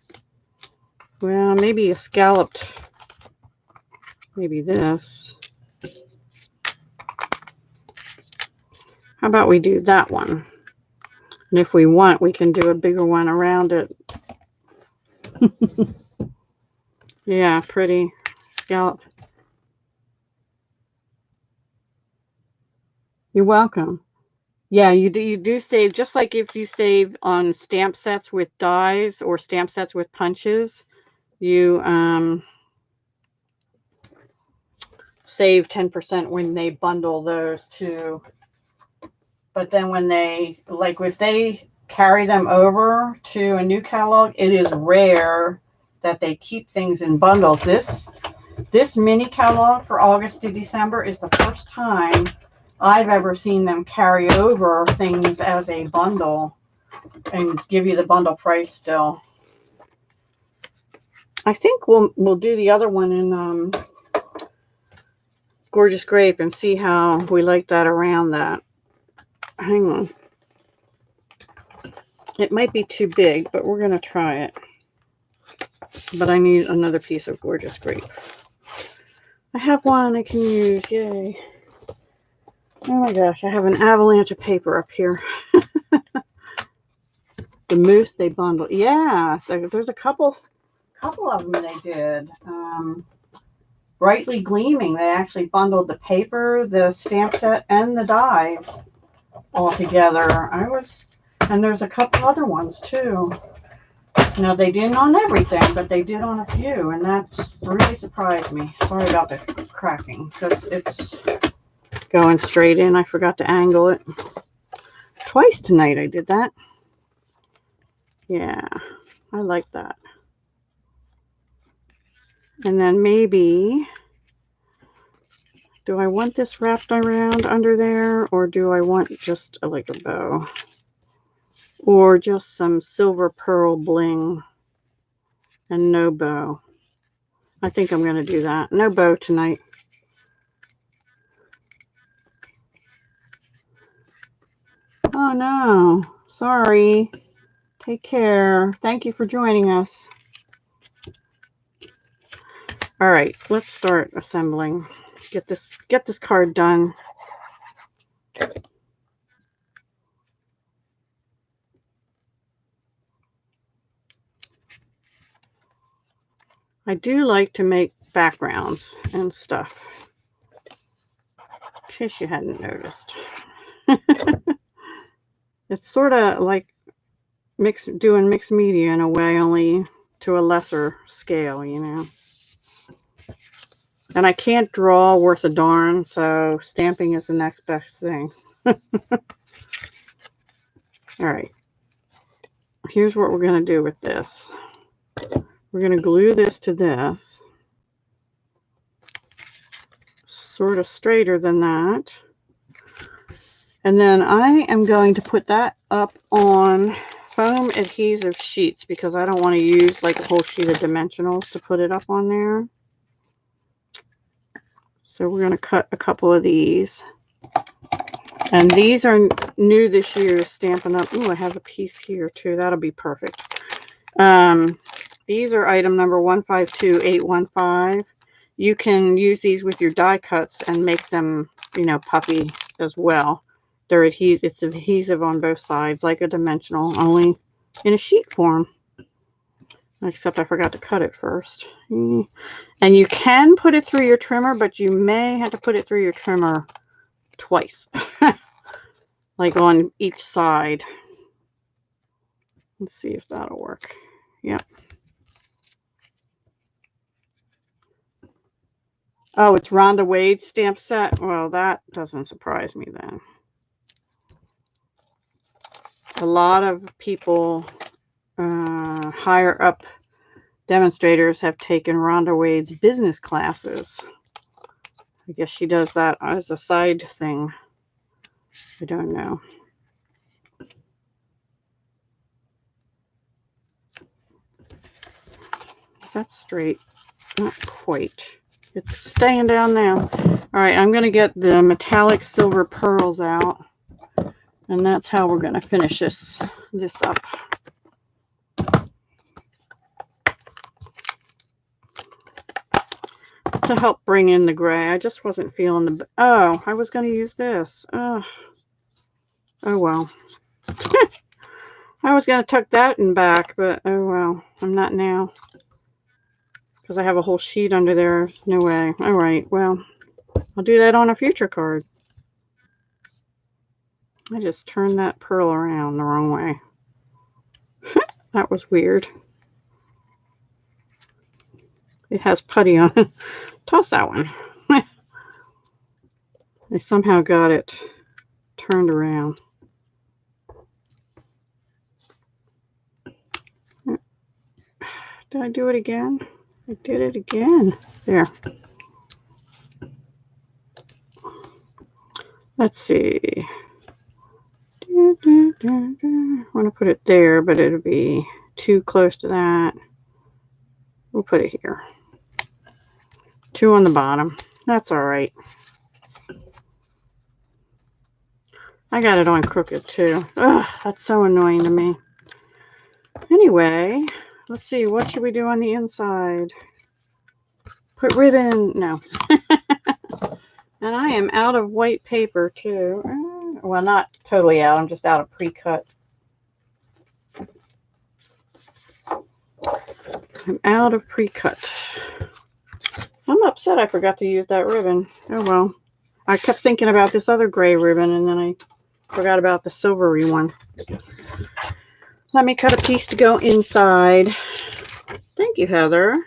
Well, maybe a scalloped. Maybe this. How about we do that one? And if we want, we can do a bigger one around it. Yeah, pretty scallop. You're welcome. Yeah, you do save, just like if you save on stamp sets with dies or stamp sets with punches, you save 10% when they bundle those too. But then when they, like if they carry them over to a new catalog, it is rare that they keep things in bundles. This mini catalog for August to December is the first time I've ever seen them carry over things as a bundle and give you the bundle price still. I think we'll do the other one in Gorgeous Grape and see how we like that around that. Hang on. It might be too big, but we're going to try it. But I need another piece of Gorgeous Grape. I have one I can use. Yay. Oh my gosh, I have an avalanche of paper up here. The Moose they bundle. Yeah, there's a couple of them they did. Brightly Gleaming, they actually bundled the paper, the stamp set, and the dies all together. And there's a couple other ones too. Now, they didn't on everything, but they did on a few, and that's really surprised me. Sorry about the cracking, because it's going straight in. I forgot to angle it. Twice tonight I did that. Yeah, I like that. And then maybe, do I want this wrapped around under there, or do I want just like a bow? Or just some silver pearl bling and no bow? I think I'm going to do that. No bow tonight. Oh no, sorry. Take care. Thank you for joining us. All right, let's start assembling. Get this card done. I do like to make backgrounds and stuff, in case you hadn't noticed. It's sort of like doing mixed media in a way, only to a lesser scale, you know. And I can't draw worth a darn, so stamping is the next best thing. All right. Here's what we're going to do with this. We're going to glue this to this. Sort of straighter than that. And then I am going to put that up on foam adhesive sheets because I don't want to use like a whole sheet of dimensionals to put it up on there. So we're going to cut a couple of these. And these are new this year, Stampin' Up. Ooh, I have a piece here too. That'll be perfect. These are item number 152815. You can use these with your die cuts and make them, you know, puffy as well. They're adhesive. It's adhesive on both sides, like a dimensional, only in a sheet form. Except I forgot to cut it first. And you can put it through your trimmer, but you may have to put it through your trimmer twice. Like on each side. Let's see if that'll work. Yep. Oh, it's Rhonda Wade's stamp set. Well, that doesn't surprise me then. A lot of people, higher up demonstrators, have taken Rhonda Wade's business classes. I guess she does that as a side thing. I don't know. Is that straight? Not quite. It's staying down now. All right, I'm going to get the metallic silver pearls out. And that's how we're going to finish this up. To help bring in the gray. I just wasn't feeling the... Oh, I was going to use this. Oh well. I was going to tuck that in back, but oh well. I'm not now. Because I have a whole sheet under there. No way. All right, well, I'll do that on a future card. I just turned that pearl around the wrong way. That was weird. It has putty on it. Toss that one. I somehow got it turned around. Did I do it again? I did it again. There. Let's see. I want to put it there, but it'll be too close to that. We'll put it here. 2 on the bottom. That's all right. I got it on crooked too. Ugh, that's so annoying to me. Anyway, let's see. What should we do on the inside? Put ribbon. No. And I am out of white paper too. Well, not totally out. I'm just out of pre-cut. I'm out of pre-cut. I'm upset I forgot to use that ribbon. Oh well. I kept thinking about this other gray ribbon and then I forgot about the silvery one. Let me cut a piece to go inside. Thank you, Heather.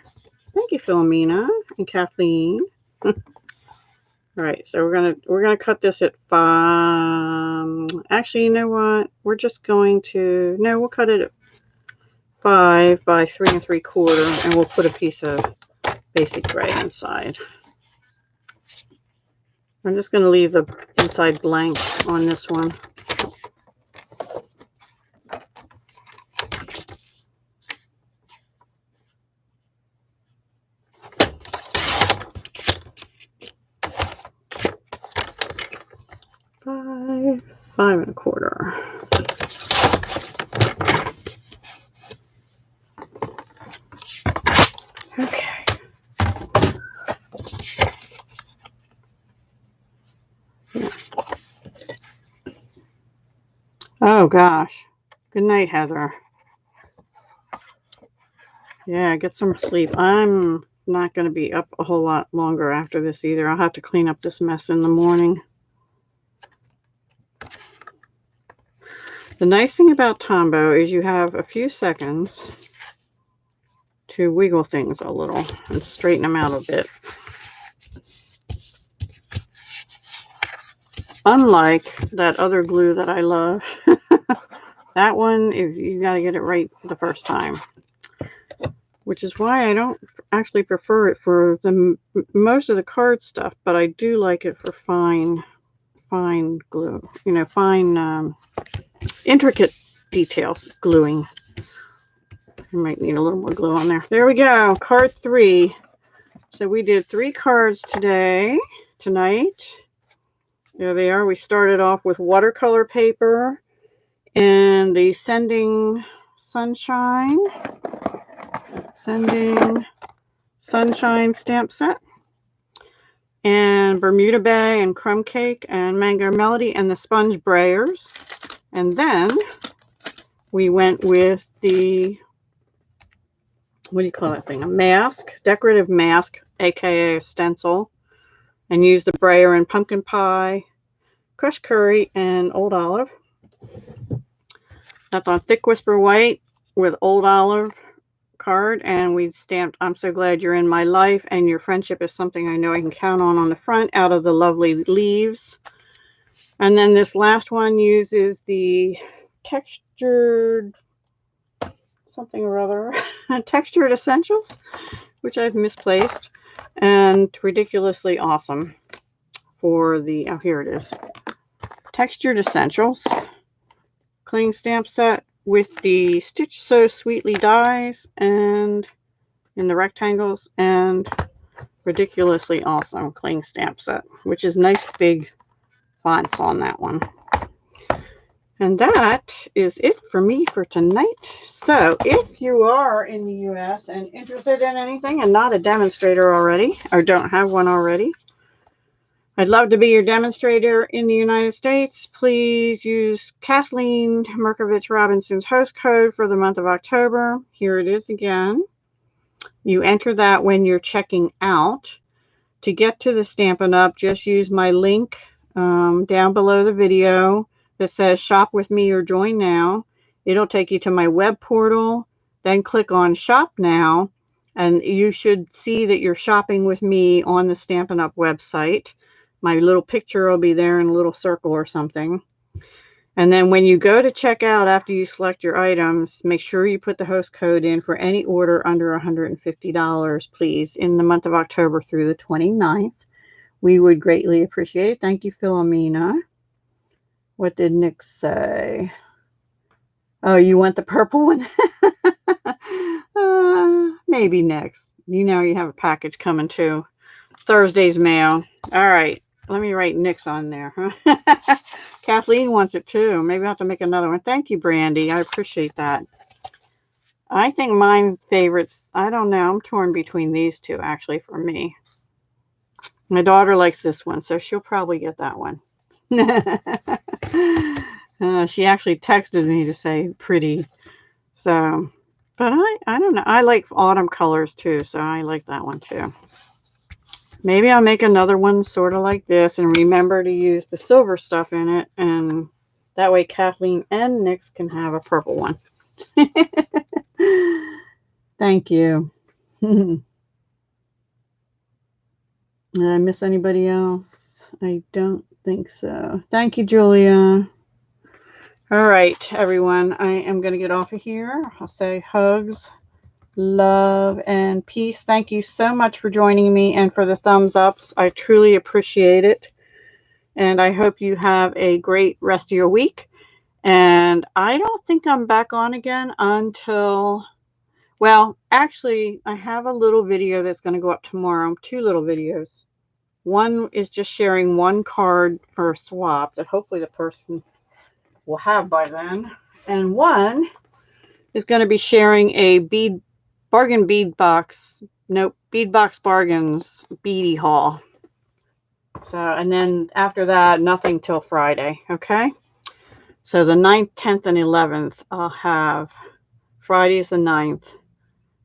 Thank you, Philomena and Kathleen. All right, so we're gonna cut this at 5. Actually, you know what? We're just going to we'll cut it at 5 by 3 3/4, and we'll put a piece of basic gray inside. I'm just going to leave the inside blank on this one. Five and a quarter. Okay. Yeah. Oh gosh. Good night, Heather. Yeah, get some sleep. I'm not going to be up a whole lot longer after this either. I'll have to clean up this mess in the morning. The nice thing about Tombow is you have a few seconds to wiggle things a little and straighten them out a bit. Unlike that other glue that I love. That one, if you got to get it right the first time. Which is why I don't actually prefer it for the most of the card stuff, but I do like it for fine glue. You know, fine, intricate details gluing. I might need a little more glue on there. There we go, card 3. So we did 3 cards tonight. There they are. We started off with watercolor paper and the Sending Sunshine stamp set, and Bermuda Bay and Crumb Cake and Mango Melody and the sponge brayers. And then we went with the, what do you call that thing? A mask, decorative mask, aka a stencil, and used the brayer and pumpkin pie, crushed curry, and old olive. That's on thick whisper white with old olive card, and we stamped "I'm so glad you're in my life and your friendship is something I know I can count on the front out of the lovely leaves. And then this last one uses the textured something or other textured essentials, which I've misplaced, and ridiculously awesome. for the, oh, here it is. Textured Essentials cling stamp set with the Stitch So Sweetly dies and in the rectangles and Ridiculously Awesome cling stamp set, which is nice big fonts on that one. And that is it for me for tonight. So if you are in the US and interested in anything and not a demonstrator already, or don't have one already, I'd love to be your demonstrator in the United States. Please use Kathleen Mirkovich-Robinson's host code for the month of October. Here it is again. You enter that when you're checking out. To get to the Stampin' Up, just use my link down below the video that says Shop With Me or Join Now. It'll take you to my web portal. Then click on Shop Now, and you should see that you're shopping with me on the Stampin' Up website. My little picture will be there in a little circle or something. And then when you go to check out after you select your items, make sure you put the host code in for any order under $150, please, in the month of October through the 29th. We would greatly appreciate it. Thank you, Philomena. What did Nick say? Oh, you want the purple one? Maybe next. You know you have a package coming too. Thursday's mail. All right. Let me write Nick's on there. Kathleen wants it too. Maybe I'll have to make another one. Thank you, Brandy. I appreciate that. I think mine's favorites. I don't know. I'm torn between these two, actually, for me. My daughter likes this one, so she'll probably get that one. She actually texted me to say pretty. So, but I don't know. I like autumn colors too, so I like that one too. Maybe I'll make another one sort of like this and remember to use the silver stuff in it. And that way Kathleen and Nyx can have a purple one. Thank you. Did I miss anybody else? I don't think so. Thank you, Julia. All right, everyone. I am going to get off of here. I'll say hugs, love, and peace. Thank you so much for joining me and for the thumbs ups. I truly appreciate it. And I hope you have a great rest of your week. And I don't think I'm back on again until, well, actually, I have a little video that's going to go up tomorrow. 2 little videos. One is just sharing one card for a swap that hopefully the person will have by then. And one is going to be sharing a bargain bead box. Nope, bead box bargains beady haul. So, and then after that, nothing till Friday. Okay. So the 9th, 10th, and 11th, I'll have. Friday is the 9th.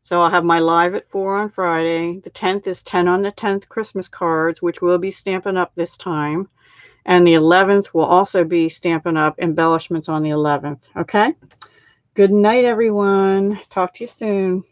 So I'll have my live at 4 on Friday. The 10th is 10 on the 10th Christmas cards, which will be Stampin' Up this time. And the 11th will also be Stampin' Up embellishments on the 11th. Okay? Good night, everyone. Talk to you soon.